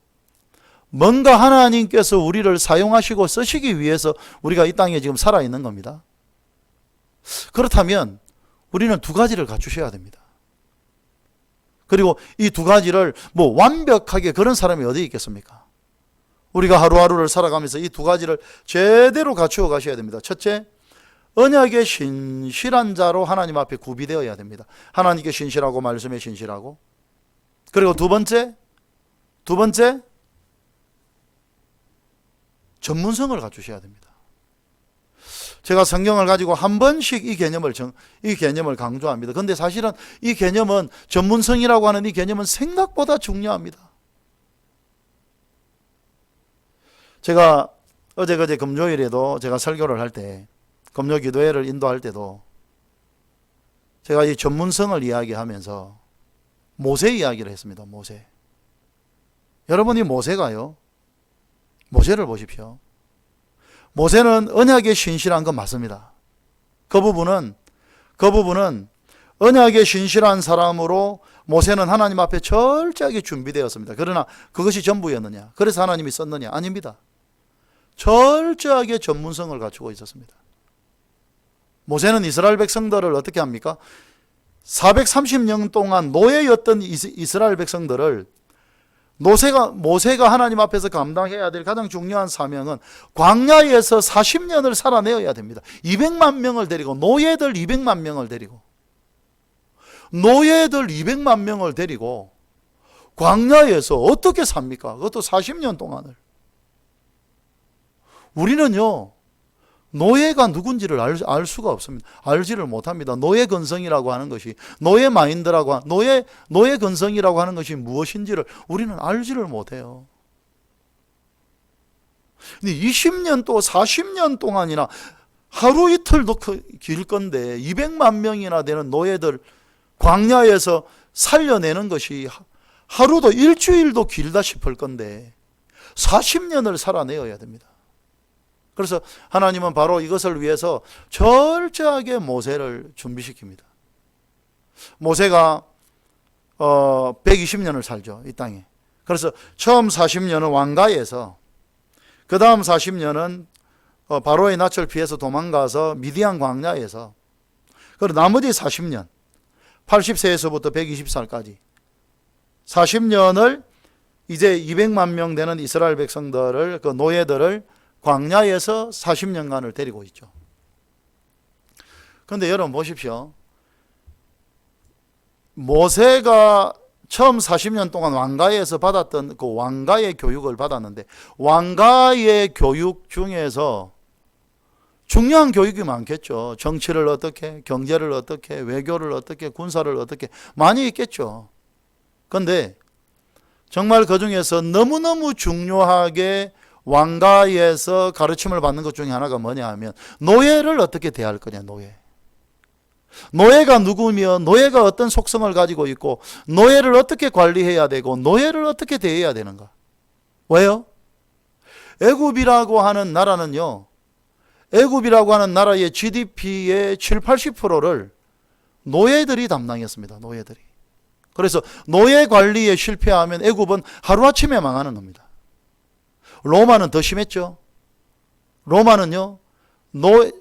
뭔가 하나님께서 우리를 사용하시고 쓰시기 위해서 우리가 이 땅에 지금 살아있는 겁니다. 그렇다면 우리는 두 가지를 갖추셔야 됩니다. 그리고 이 두 가지를 완벽하게 그런 사람이 어디 있겠습니까? 우리가 하루하루를 살아가면서 이 두 가지를 제대로 갖추어 가셔야 됩니다. 첫째, 언약에 신실한 자로 하나님 앞에 구비되어야 됩니다. 하나님께 신실하고 말씀에 신실하고. 그리고 두 번째 전문성을 갖추셔야 됩니다. 제가 성경을 가지고 한 번씩 이 개념을 강조합니다. 그런데 사실은 이 개념은 전문성이라고 하는 이 개념은 생각보다 중요합니다. 제가 어제 금요일에도 제가 설교를 할 때, 금요 기도회를 인도할 때도 제가 이 전문성을 이야기하면서 모세 이야기를 했습니다. 모세. 여러분이 모세가요. 모세를 보십시오. 모세는 언약에 신실한 건 맞습니다. 그 부분은 언약에 신실한 사람으로 모세는 하나님 앞에 철저하게 준비되었습니다. 그러나 그것이 전부였느냐? 그래서 하나님이 썼느냐? 아닙니다. 철저하게 전문성을 갖추고 있었습니다. 모세는 이스라엘 백성들을 어떻게 합니까? 430년 동안 노예였던 이스라엘 백성들을 모세가 하나님 앞에서 감당해야 될 가장 중요한 사명은 광야에서 40년을 살아내어야 됩니다. 200만 명을 데리고 노예들 200만 명을 데리고 광야에서 어떻게 삽니까? 그것도 40년 동안을. 우리는요, 노예가 누군지를 알 수가 없습니다. 알지를 못합니다. 노예 근성이라고 하는 것이, 노예 마인드라고, 노예 근성이라고 하는 것이 무엇인지를 우리는 알지를 못해요. 근데 20년 또 40년 동안이나 하루 이틀도 길 건데 200만 명이나 되는 노예들 광야에서 살려내는 것이 하루도 일주일도 길다 싶을 건데 40년을 살아내어야 됩니다. 그래서 하나님은 바로 이것을 위해서 철저하게 모세를 준비시킵니다. 모세가 120년을 살죠, 이 땅에. 그래서 처음 40년은 왕가에서, 그 다음 40년은 바로의 낯을 피해서 도망가서 미디안 광야에서, 그리고 나머지 40년 80세에서부터 120살까지 40년을 이제 200만 명 되는 이스라엘 백성들을, 그 노예들을 광야에서 40년간을 데리고 있죠. 그런데 여러분 보십시오. 모세가 처음 40년 동안 왕가에서 받았던 그 왕가의 교육을 받았는데, 왕가의 교육 중에서 중요한 교육이 많겠죠. 정치를 어떻게, 경제를 어떻게, 외교를 어떻게, 군사를 어떻게, 많이 있겠죠. 그런데 정말 그 중에서 너무너무 중요하게 왕가에서 가르침을 받는 것 중에 하나가 뭐냐 하면 노예를 어떻게 대할 거냐. 노예가 누구며 노예가 어떤 속성을 가지고 있고 노예를 어떻게 관리해야 되고 노예를 어떻게 대해야 되는가. 왜요? 애굽이라고 하는 나라는요, 애굽이라고 하는 나라의 GDP의 7, 80%를 노예들이 담당했습니다. 노예들이. 그래서 노예 관리에 실패하면 애굽은 하루아침에 망하는 겁니다. 로마는 더 심했죠. 로마는요,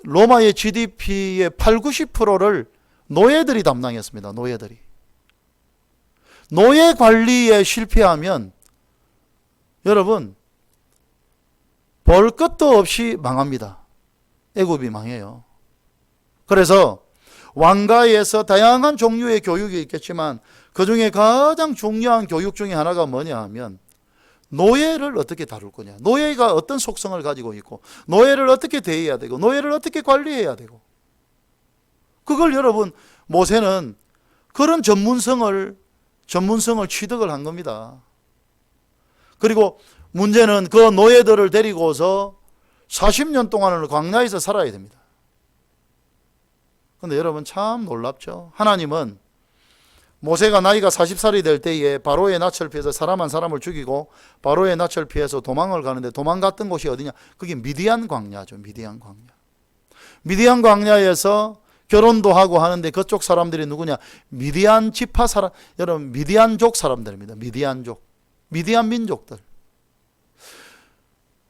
로마의 GDP의 8, 90%를 노예들이 담당했습니다. 노예들이. 노예 관리에 실패하면 여러분 볼 것도 없이 망합니다. 애굽이 망해요. 그래서 왕가에서 다양한 종류의 교육이 있겠지만 그 중에 가장 중요한 교육 중에 하나가 뭐냐 하면 노예를 어떻게 다룰 거냐. 노예가 어떤 속성을 가지고 있고 노예를 어떻게 대해야 되고 노예를 어떻게 관리해야 되고, 그걸 여러분 모세는 그런 전문성을 취득을 한 겁니다. 그리고 문제는 그 노예들을 데리고서 40년 동안을 광야에서 살아야 됩니다. 그런데 여러분 참 놀랍죠. 하나님은 모세가 나이가 40살이 될 때에 바로의 낯을 피해서 사람 한 사람을 죽이고 바로의 낯을 피해서 도망을 가는데, 도망갔던 곳이 어디냐? 그게 미디안 광야죠. 미디안 광야. 미디안 광야에서 결혼도 하고 하는데 그쪽 사람들이 누구냐? 미디안 지파 사람, 여러분 미디안족 사람들입니다. 미디안족, 미디안 민족들.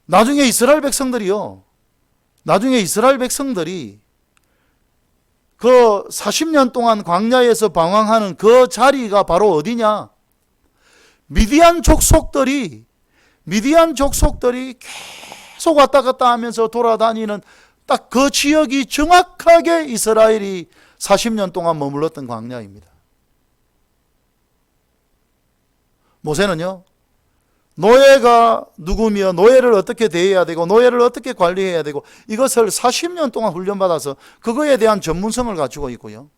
나중에 이스라엘 백성들이 그 40년 동안 광야에서 방황하는 그 자리가 바로 어디냐? 미디안 족속들이 계속 왔다 갔다 하면서 돌아다니는 딱 그 지역이 정확하게 이스라엘이 40년 동안 머물렀던 광야입니다. 모세는요, 노예가 누구며 노예를 어떻게 대해야 되고 노예를 어떻게 관리해야 되고 이것을 40년 동안 훈련받아서 그거에 대한 전문성을 갖추고 있고요.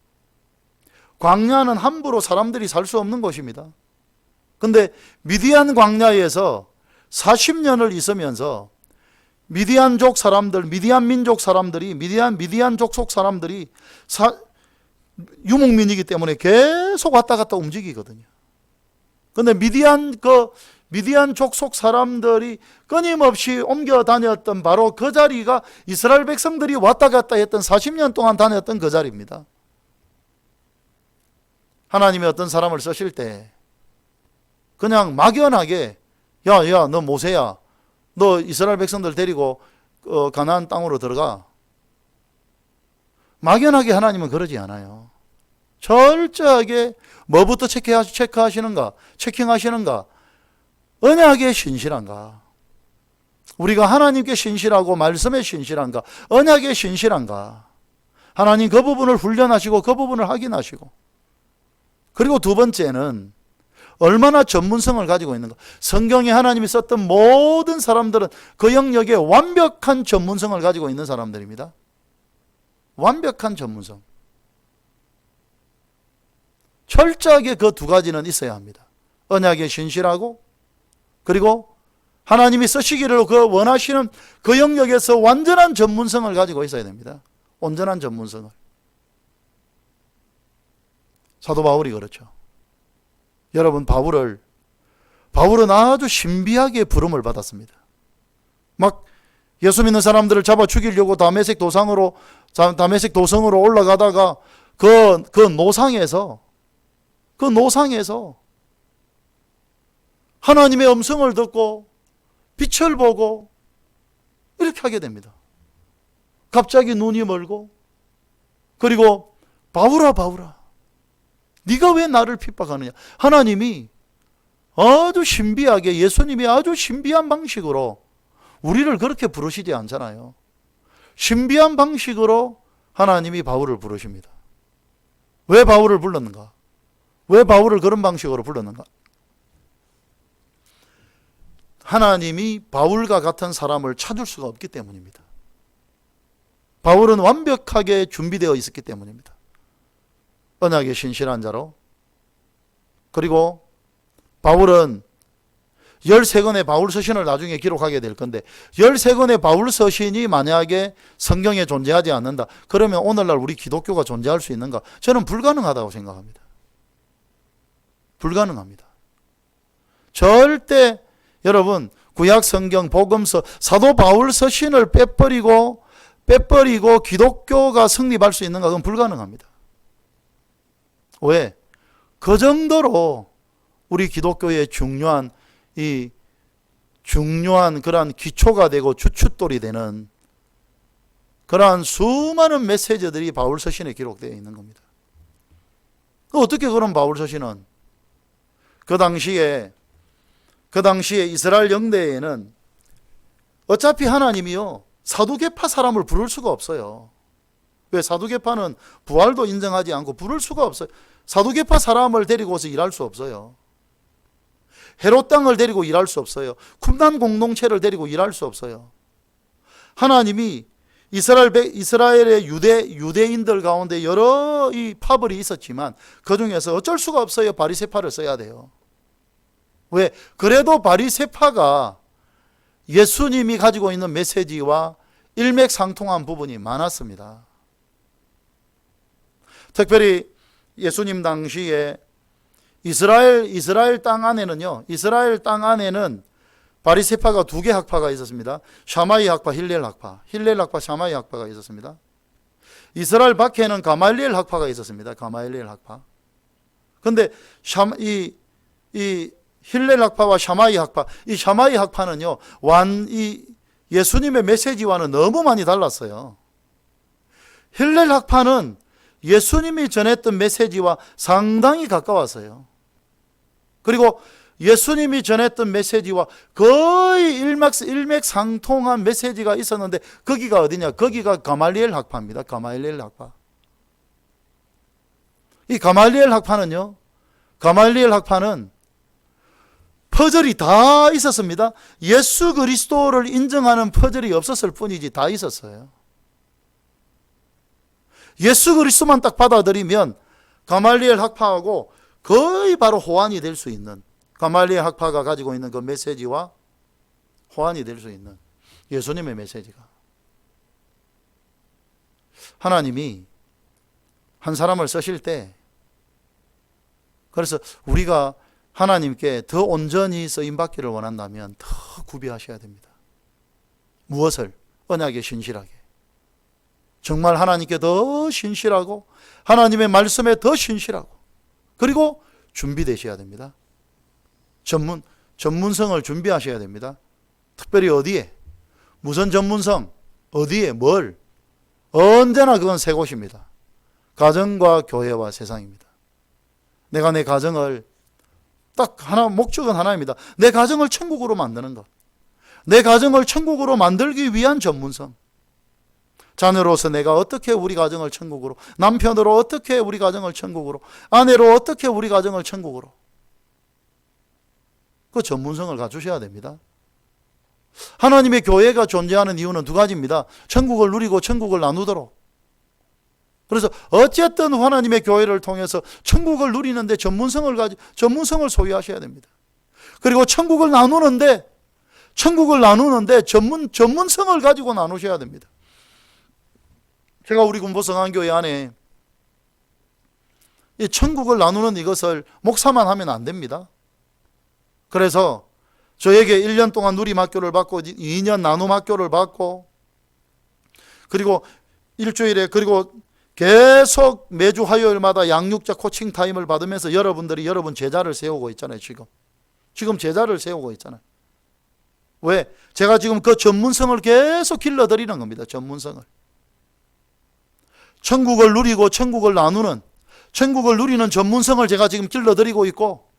광야는 함부로 사람들이 살 수 없는 곳입니다. 근데 미디안 광야에서 40년을 있으면서 미디안족 사람들, 미디안 민족 사람들이, 미디안 족속 사람들이 유목민이기 때문에 계속 왔다 갔다 움직이거든요. 근데 미디안 족속 사람들이 끊임없이 옮겨 다녔던 바로 그 자리가 이스라엘 백성들이 왔다 갔다 했던 40년 동안 다녔던 그 자리입니다. 하나님이 어떤 사람을 쓰실 때 그냥 막연하게 야, 너 모세야, 너 이스라엘 백성들 데리고 가나안 땅으로 들어가. 막연하게 하나님은 그러지 않아요. 철저하게 뭐부터 체킹하시는가? 언약에 신실한가? 우리가 하나님께 신실하고 말씀에 신실한가? 언약에 신실한가? 하나님 그 부분을 훈련하시고 그 부분을 확인하시고, 그리고 두 번째는 얼마나 전문성을 가지고 있는가? 성경에 하나님이 썼던 모든 사람들은 그 영역에 완벽한 전문성을 가지고 있는 사람들입니다. 완벽한 전문성. 철저하게 그 두 가지는 있어야 합니다. 언약에 신실하고, 그리고 하나님이 쓰시기를 그 원하시는 그 영역에서 완전한 전문성을 가지고 있어야 됩니다. 온전한 전문성을. 사도 바울이 그렇죠. 여러분, 바울은 아주 신비하게 부름을 받았습니다. 막 예수 믿는 사람들을 잡아 죽이려고 다메섹 도성으로 올라가다가 그 노상에서 하나님의 음성을 듣고 빛을 보고 이렇게 하게 됩니다. 갑자기 눈이 멀고, 그리고 바울아 네가 왜 나를 핍박하느냐. 하나님이 아주 신비하게, 예수님이 아주 신비한 방식으로 우리를 그렇게 부르시지 않잖아요. 신비한 방식으로 하나님이 바울을 부르십니다. 왜 바울을 불렀는가? 왜 바울을 그런 방식으로 불렀는가? 하나님이 바울과 같은 사람을 찾을 수가 없기 때문입니다. 바울은 완벽하게 준비되어 있었기 때문입니다. 언약에 신실한 자로. 그리고 바울은 13권의 바울 서신을 나중에 기록하게 될 건데, 13권의 바울 서신이 만약에 성경에 존재하지 않는다, 그러면 오늘날 우리 기독교가 존재할 수 있는가? 저는 불가능하다고 생각합니다. 불가능합니다. 절대 여러분, 구약 성경, 복음서, 사도 바울 서신을 빼버리고 기독교가 성립할 수 있는가? 그건 불가능합니다. 왜? 그 정도로 우리 기독교의 중요한 그러한 기초가 되고 주춧돌이 되는 그러한 수많은 메시지들이 바울 서신에 기록되어 있는 겁니다. 어떻게 그런 바울 서신은 그 당시에 이스라엘 영대에는 어차피 하나님이요, 사두개파 사람을 부를 수가 없어요. 왜? 사두개파는 부활도 인정하지 않고 부를 수가 없어요. 사두개파 사람을 데리고 와서 일할 수 없어요. 헤롯 땅을 데리고 일할 수 없어요. 쿰난 공동체를 데리고 일할 수 없어요. 하나님이 이스라엘의 유대인들 가운데 여러 이 파벌이 있었지만 그 중에서 어쩔 수가 없어요. 바리새파를 써야 돼요. 왜? 그래도 바리새파가 예수님이 가지고 있는 메시지와 일맥상통한 부분이 많았습니다. 특별히 예수님 당시에 이스라엘 땅 안에는요, 이스라엘 땅 안에는 바리새파가 두 개 학파가 있었습니다. 샤마이 학파, 힐렐 학파, 샤마이 학파가 있었습니다. 이스라엘 밖에는 가말리엘 학파가 있었습니다. 가말리엘 학파. 근데 이 힐렐 학파와 샤마이 학파, 이 샤마이 학파는요, 예수님의 메시지와는 너무 많이 달랐어요. 힐렐 학파는 예수님이 전했던 메시지와 상당히 가까웠어요. 그리고 예수님이 전했던 메시지와 거의 일맥상통한 메시지가 있었는데 거기가 어디냐? 거기가 가말리엘 학파입니다. 가말리엘 학파. 이 가말리엘 학파는 퍼즐이 다 있었습니다. 예수 그리스도를 인정하는 퍼즐이 없었을 뿐이지 다 있었어요. 예수 그리스도만 딱 받아들이면 가말리엘 학파하고 거의 바로 호환이 될 수 있는, 가말리엘 학파가 가지고 있는 그 메시지와 호환이 될 수 있는 예수님의 메시지가, 하나님이 한 사람을 쓰실 때, 그래서 우리가 하나님께 더 온전히 쓰임받기를 원한다면 더 구비하셔야 됩니다. 무엇을? 언약에 신실하게. 정말 하나님께 더 신실하고 하나님의 말씀에 더 신실하고, 그리고 준비되셔야 됩니다. 전문성을 준비하셔야 됩니다. 특별히 어디에? 무슨 전문성? 어디에? 뭘? 언제나 그건 세 곳입니다. 가정과 교회와 세상입니다. 내가 내 가정을 딱 목적은 하나입니다. 내 가정을 천국으로 만드는 것. 내 가정을 천국으로 만들기 위한 전문성. 자녀로서 내가 어떻게 우리 가정을 천국으로, 남편으로 어떻게 우리 가정을 천국으로, 아내로 어떻게 우리 가정을 천국으로, 그 전문성을 갖추셔야 됩니다. 하나님의 교회가 존재하는 이유는 두 가지입니다. 천국을 누리고 천국을 나누도록. 그래서 어쨌든 하나님의 교회를 통해서 천국을 누리는데 전문성을 소유하셔야 됩니다. 그리고 천국을 나누는데 전문성을 가지고 나누셔야 됩니다. 제가 우리 군포성안교회 안에 이 천국을 나누는 이것을 목사만 하면 안 됩니다. 그래서 저에게 1년 동안 누림학교를 받고 2년 나눔학교를 받고, 그리고 일주일에, 그리고 계속 매주 화요일마다 양육자 코칭 타임을 받으면서 여러분들이 여러분 제자를 세우고 있잖아요. 지금 제자를 세우고 있잖아요. 왜? 제가 지금 그 전문성을 계속 길러드리는 겁니다. 전문성을. 천국을 누리고 천국을 나누는, 천국을 누리는 전문성을 제가 지금 길러드리고 있고,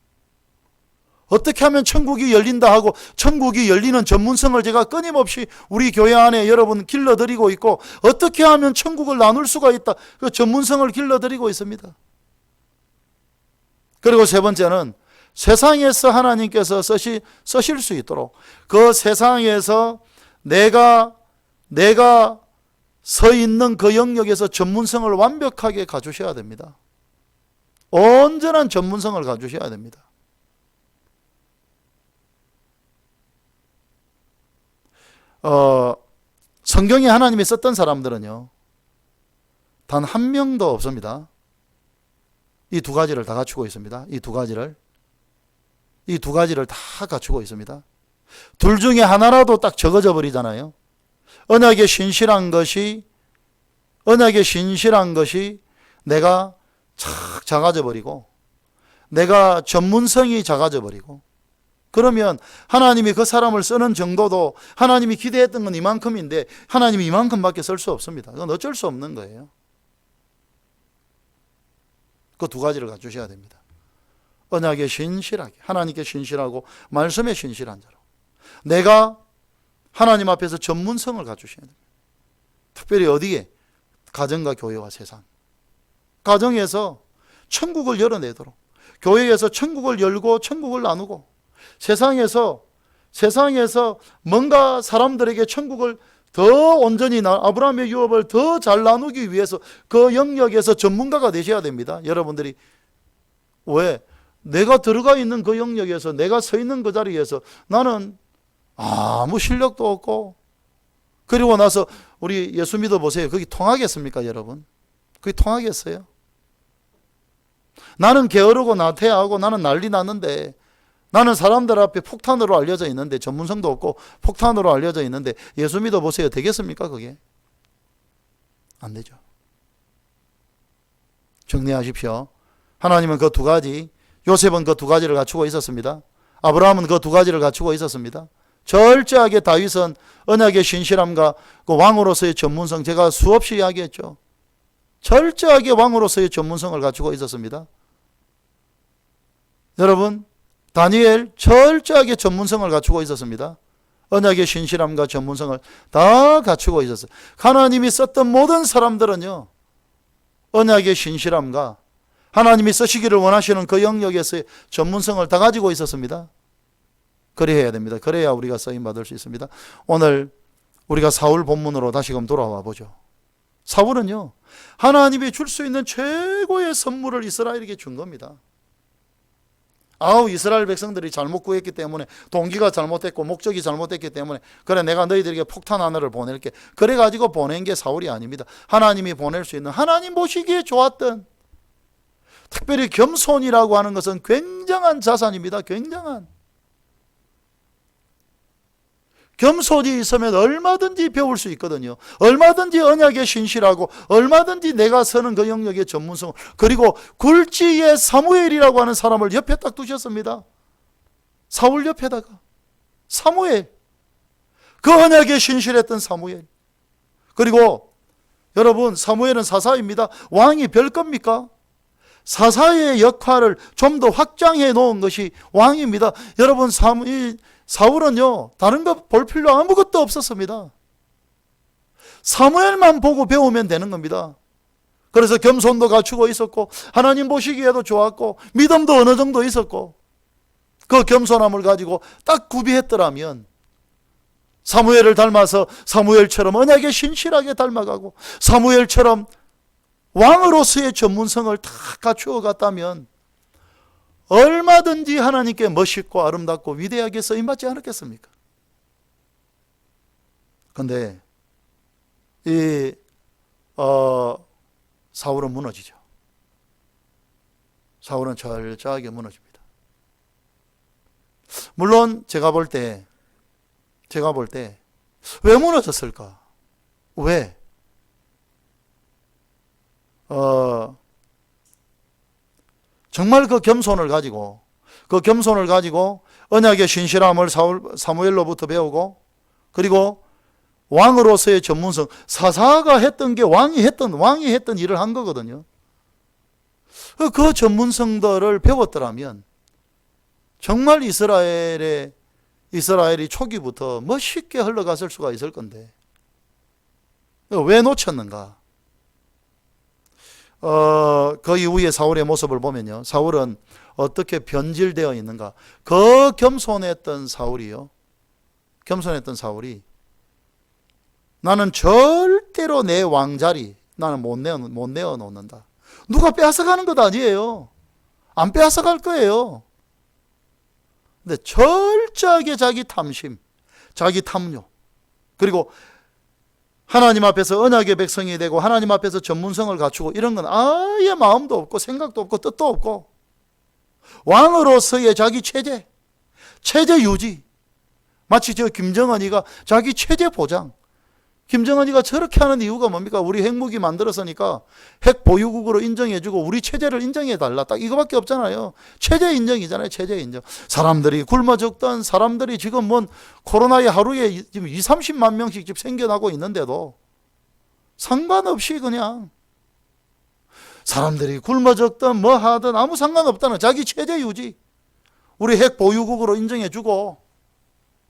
어떻게 하면 천국이 열린다 하고 천국이 열리는 전문성을 제가 끊임없이 우리 교회 안에 여러분 길러드리고 있고, 어떻게 하면 천국을 나눌 수가 있다, 그 전문성을 길러드리고 있습니다. 그리고 세 번째는 세상에서 하나님께서 쓰실 수 있도록 그 세상에서 내가 서 있는 그 영역에서 전문성을 완벽하게 가주셔야 됩니다. 온전한 전문성을 가주셔야 됩니다. 성경에 하나님이 썼던 사람들은요, 단 한 명도 없습니다. 이 두 가지를 다 갖추고 있습니다. 이 두 가지를 다 갖추고 있습니다. 둘 중에 하나라도 딱 적어져 버리잖아요. 언약에 신실한 것이 내가 착 작아져 버리고, 내가 전문성이 작아져 버리고, 그러면 하나님이 그 사람을 쓰는 정도도 하나님이 기대했던 건 이만큼인데 하나님이 이만큼밖에 쓸 수 없습니다. 그건 어쩔 수 없는 거예요. 그 두 가지를 갖추셔야 됩니다. 언약에 신실하게, 하나님께 신실하고 말씀에 신실한 자로, 내가 하나님 앞에서 전문성을 갖추셔야 됩니다. 특별히 어디에? 가정과 교회와 세상. 가정에서 천국을 열어내도록, 교회에서 천국을 열고 천국을 나누고, 세상에서 뭔가 사람들에게 천국을 더 온전히 아브라함의 유업을 더 잘 나누기 위해서 그 영역에서 전문가가 되셔야 됩니다. 여러분들이 왜? 내가 들어가 있는 그 영역에서, 내가 서 있는 그 자리에서 나는 아무 실력도 없고, 그리고 나서 우리 예수 믿어보세요. 거기 통하겠습니까, 여러분? 거기 통하겠어요? 나는 게으르고 나태하고 나는 난리 났는데, 나는 사람들 앞에 폭탄으로 알려져 있는데, 전문성도 없고 폭탄으로 알려져 있는데 예수 믿어보세요. 되겠습니까, 그게? 안 되죠. 정리하십시오. 하나님은 그 두 가지, 요셉은 그 두 가지를 갖추고 있었습니다. 아브라함은 그 두 가지를 갖추고 있었습니다. 철저하게 다윗은 언약의 신실함과 그 왕으로서의 전문성, 제가 수없이 이야기했죠. 철저하게 왕으로서의 전문성을 갖추고 있었습니다. 여러분, 다니엘 철저하게 전문성을 갖추고 있었습니다. 언약의 신실함과 전문성을 다 갖추고 있었어요. 하나님이 썼던 모든 사람들은요, 언약의 신실함과 하나님이 쓰시기를 원하시는 그 영역에서의 전문성을 다 가지고 있었습니다. 그래야 됩니다. 그래야 우리가 쓰임받을 수 있습니다. 오늘 우리가 사울 본문으로 다시금 돌아와 보죠. 사울은요, 하나님이 줄 수 있는 최고의 선물을 이스라엘에게 준 겁니다. 이스라엘 백성들이 잘못 구했기 때문에, 동기가 잘못됐고 목적이 잘못됐기 때문에, 그래 내가 너희들에게 폭탄 하나를 보낼게, 그래가지고 보낸 게 사울이 아닙니다. 하나님이 보낼 수 있는, 하나님 보시기에 좋았던, 특별히 겸손이라고 하는 것은 굉장한 자산입니다. 굉장한. 겸손이 있으면 얼마든지 배울 수 있거든요. 얼마든지 언약에 신실하고, 얼마든지 내가 서는 그 영역의 전문성, 그리고 굴지의 사무엘이라고 하는 사람을 옆에 딱 두셨습니다. 사울 옆에다가 사무엘, 그 언약에 신실했던 사무엘. 그리고 여러분, 사무엘은 사사입니다. 왕이 별 겁니까? 사사의 역할을 좀 더 확장해 놓은 것이 왕입니다. 여러분, 사울은요, 다른 거 볼 필요 아무것도 없었습니다. 사무엘만 보고 배우면 되는 겁니다. 그래서 겸손도 갖추고 있었고, 하나님 보시기에도 좋았고, 믿음도 어느 정도 있었고, 그 겸손함을 가지고 딱 구비했더라면 사무엘을 닮아서 사무엘처럼 언약에 신실하게 닮아가고, 사무엘처럼 왕으로서의 전문성을 다 갖추어 갔다면 얼마든지 하나님께 멋있고 아름답고 위대하게 쓰임받지 않았겠습니까? 그런데 사울은 무너지죠. 사울은 철저하게 무너집니다. 물론 제가 볼 때 왜 무너졌을까? 왜? 정말 그 겸손을 가지고 언약의 신실함을 사무엘로부터 배우고, 그리고 왕으로서의 전문성, 사사가 했던 게 왕이 했던 일을 한 거거든요. 그 전문성들을 배웠더라면 정말 이스라엘이 초기부터 멋있게 흘러갔을 수가 있을 건데 왜 놓쳤는가? 그 이후에 사울의 모습을 보면요, 사울은 어떻게 변질되어 있는가? 그 겸손했던 사울이 나는 절대로 내 왕자리 나는 못 내어 놓는다. 누가 빼앗아가는 것 아니에요. 안 빼앗아갈 거예요. 근데 철저하게 자기 탐심, 자기 탐욕, 그리고 하나님 앞에서 언약의 백성이 되고 하나님 앞에서 전문성을 갖추고 이런 건 아예 마음도 없고 생각도 없고 뜻도 없고, 왕으로서의 자기 체제 유지, 마치 저 김정은이가 자기 체제 보장. 김정은이가 저렇게 하는 이유가 뭡니까? 우리 핵무기 만들었으니까 핵 보유국으로 인정해주고 우리 체제를 인정해달라, 딱 이거밖에 없잖아요. 체제 인정이잖아요. 체제 인정. 사람들이 굶어 죽던 사람들이 지금 코로나에 하루에 지금 20-30만 명씩 지금 생겨나고 있는데도 상관없이 그냥 사람들이 굶어 죽든 뭐 하든 아무 상관없다는 자기 체제 유지, 우리 핵 보유국으로 인정해주고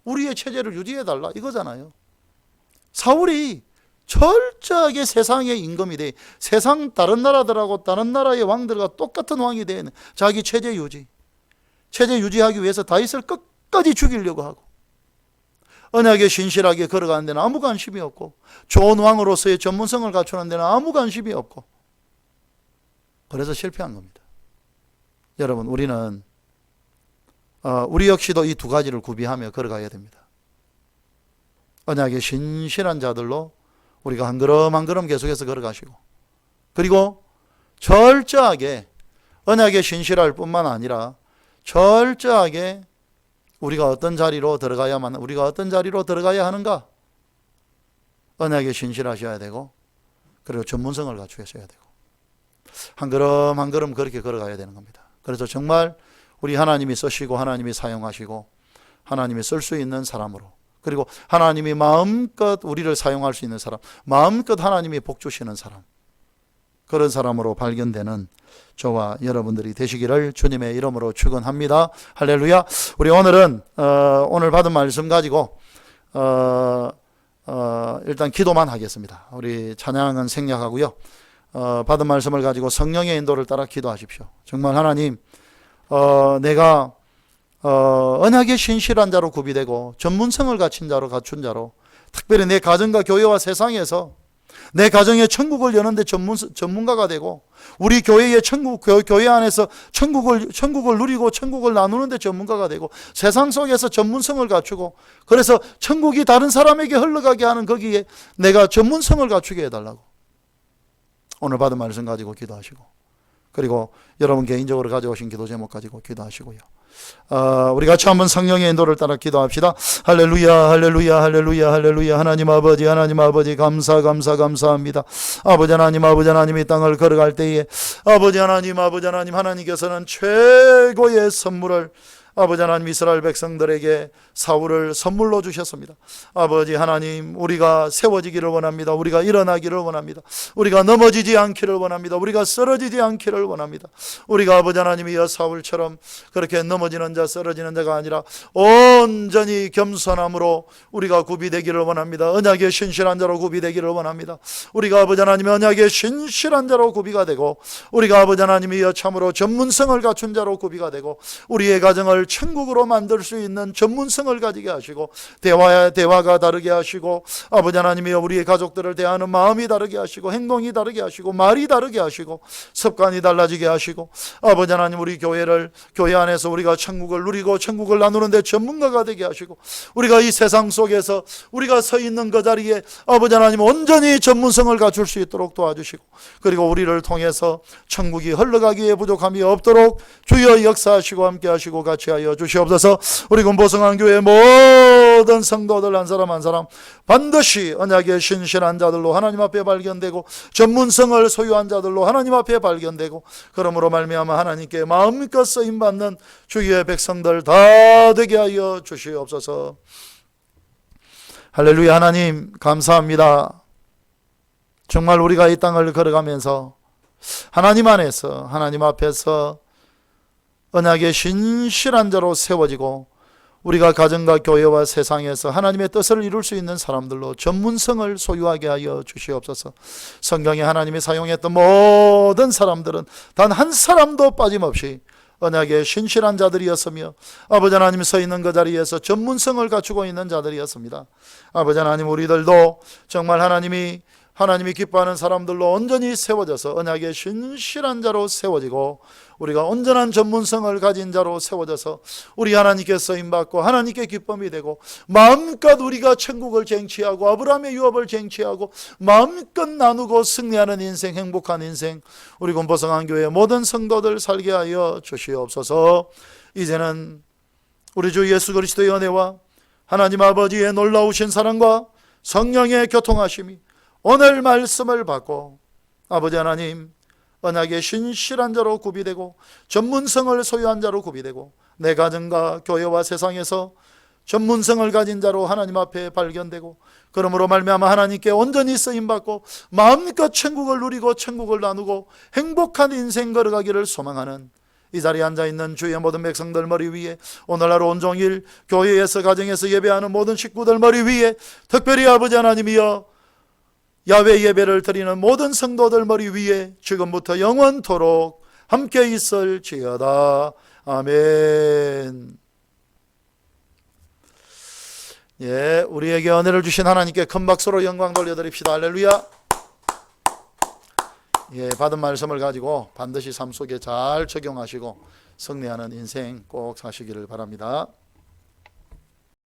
우리의 체제를 유지해달라, 이거잖아요. 사울이 철저하게 세상의 임금이 돼. 세상 다른 나라들하고 다른 나라의 왕들과 똑같은 왕이 되는 자기 체제 유지하기 위해서 다윗을 끝까지 죽이려고 하고, 언약에 신실하게 걸어가는 데는 아무 관심이 없고, 좋은 왕으로서의 전문성을 갖추는 데는 아무 관심이 없고, 그래서 실패한 겁니다. 여러분, 우리는 우리 역시도 이 두 가지를 구비하며 걸어가야 됩니다. 언약에 신실한 자들로 우리가 한 걸음 한 걸음 계속해서 걸어가시고, 그리고 철저하게 언약에 신실할 뿐만 아니라 철저하게 우리가 어떤 자리로 들어가야 하는가, 언약에 신실하셔야 되고, 그리고 전문성을 갖추셔야 되고, 한 걸음 한 걸음 그렇게 걸어가야 되는 겁니다. 그래서 정말 우리 하나님이 쓰시고 하나님이 사용하시고 하나님이 쓸 수 있는 사람으로, 그리고 하나님이 마음껏 우리를 사용할 수 있는 사람, 마음껏 하나님이 복 주시는 사람, 그런 사람으로 발견되는 저와 여러분들이 되시기를 주님의 이름으로 축원합니다. 할렐루야. 우리 오늘은 오늘 받은 말씀 가지고 일단 기도만 하겠습니다. 우리 찬양은 생략하고요. 받은 말씀을 가지고 성령의 인도를 따라 기도하십시오. 정말 하나님, 내가 언약에 신실한 자로 구비되고 전문성을 갖춘 자로, 특별히 내 가정과 교회와 세상에서 내 가정에 천국을 여는데 전문가가 되고, 우리 교회의 교회 안에서 천국을 누리고 천국을 나누는데 전문가가 되고, 세상 속에서 전문성을 갖추고, 그래서 천국이 다른 사람에게 흘러가게 하는 거기에 내가 전문성을 갖추게 해달라고 오늘 받은 말씀 가지고 기도하시고, 그리고 여러분 개인적으로 가져오신 기도 제목 가지고 기도하시고요. 우리 같이 한번 성령의 인도를 따라 기도합시다. 할렐루야, 할렐루야, 할렐루야, 할렐루야. 하나님 아버지 감사합니다. 아버지 하나님 이 땅을 걸어갈 때에 아버지 하나님 하나님께서는 최고의 선물을 아버지 하나님 이스라엘 백성들에게 사울을 선물로 주셨습니다. 아버지 하나님, 우리가 세워지기를 원합니다. 우리가 일어나기를 원합니다. 우리가 넘어지지 않기를 원합니다. 우리가 쓰러지지 않기를 원합니다. 우리가 아버지 하나님이여 사울처럼 그렇게 넘어지는 자 쓰러지는 자가 아니라 온전히 겸손함으로 우리가 구비되기를 원합니다. 언약에 신실한 자로 구비되기를 원합니다. 우리가 아버지 하나님 언약에 신실한 자로 구비가 되고, 우리가 아버지 하나님이여 참으로 전문성을 갖춘 자로 구비가 되고, 우리의 가정을 천국으로 만들 수 있는 전문성을 가지게 하시고, 대화가 다르게 하시고, 아버지 하나님이여 우리의 가족들을 대하는 마음이 다르게 하시고, 행동이 다르게 하시고, 말이 다르게 하시고, 습관이 달라지게 하시고, 아버지 하나님 우리 교회 안에서 우리가 천국을 누리고 천국을 나누는데 전문가가 되게 하시고, 우리가 이 세상 속에서 우리가 서 있는 그 자리에 아버지 하나님 온전히 전문성을 갖출 수 있도록 도와주시고, 그리고 우리를 통해서 천국이 흘러가기에 부족함이 없도록 주여 역사하시고 함께 하시고 같이 하여 주시옵소서. 우리 군보성안교회 모든 성도들 한 사람 한 사람 반드시 언약에 신실한 자들로 하나님 앞에 발견되고, 전문성을 소유한 자들로 하나님 앞에 발견되고, 그러므로 말미암아 하나님께 마음껏 쓰임받는 주의 백성들 다 되게 하여 주시옵소서. 할렐루야. 하나님 감사합니다. 정말 우리가 이 땅을 걸어가면서 하나님 안에서 하나님 앞에서 언약에 신실한 자로 세워지고, 우리가 가정과 교회와 세상에서 하나님의 뜻을 이룰 수 있는 사람들로 전문성을 소유하게 하여 주시옵소서. 성경에 하나님이 사용했던 모든 사람들은 단 한 사람도 빠짐없이 언약에 신실한 자들이었으며, 아버지 하나님 서 있는 그 자리에서 전문성을 갖추고 있는 자들이었습니다. 아버지 하나님, 우리들도 정말 하나님이 기뻐하는 사람들로 온전히 세워져서 언약에 신실한 자로 세워지고, 우리가 온전한 전문성을 가진 자로 세워져서 우리 하나님께 쓰임받고 하나님께 기쁨이 되고, 마음껏 우리가 천국을 쟁취하고 아브라함의 유업을 쟁취하고 마음껏 나누고 승리하는 인생, 행복한 인생, 우리 군보성안교회 모든 성도들 살게 하여 주시옵소서. 이제는 우리 주 예수 그리스도의 은혜와 하나님 아버지의 놀라우신 사랑과 성령의 교통하심이 오늘 말씀을 받고 아버지 하나님 언약에 신실한 자로 구비되고 전문성을 소유한 자로 구비되고, 내 가정과 교회와 세상에서 전문성을 가진 자로 하나님 앞에 발견되고, 그러므로 말미암아 하나님께 온전히 쓰임받고 마음껏 천국을 누리고 천국을 나누고 행복한 인생 걸어가기를 소망하는 이 자리에 앉아있는 주의 모든 백성들 머리 위에, 오늘 하루 온종일 교회에서 가정에서 예배하는 모든 식구들 머리 위에, 특별히 아버지 하나님이여 야외 예배를 드리는 모든 성도들 머리 위에 지금부터 영원토록 함께 있을지어다. 아멘. 예, 우리에게 은혜를 주신 하나님께 큰 박수로 영광 돌려드립시다. 할렐루야. 예, 받은 말씀을 가지고 반드시 삶 속에 잘 적용하시고 승리하는 인생 꼭 사시기를 바랍니다.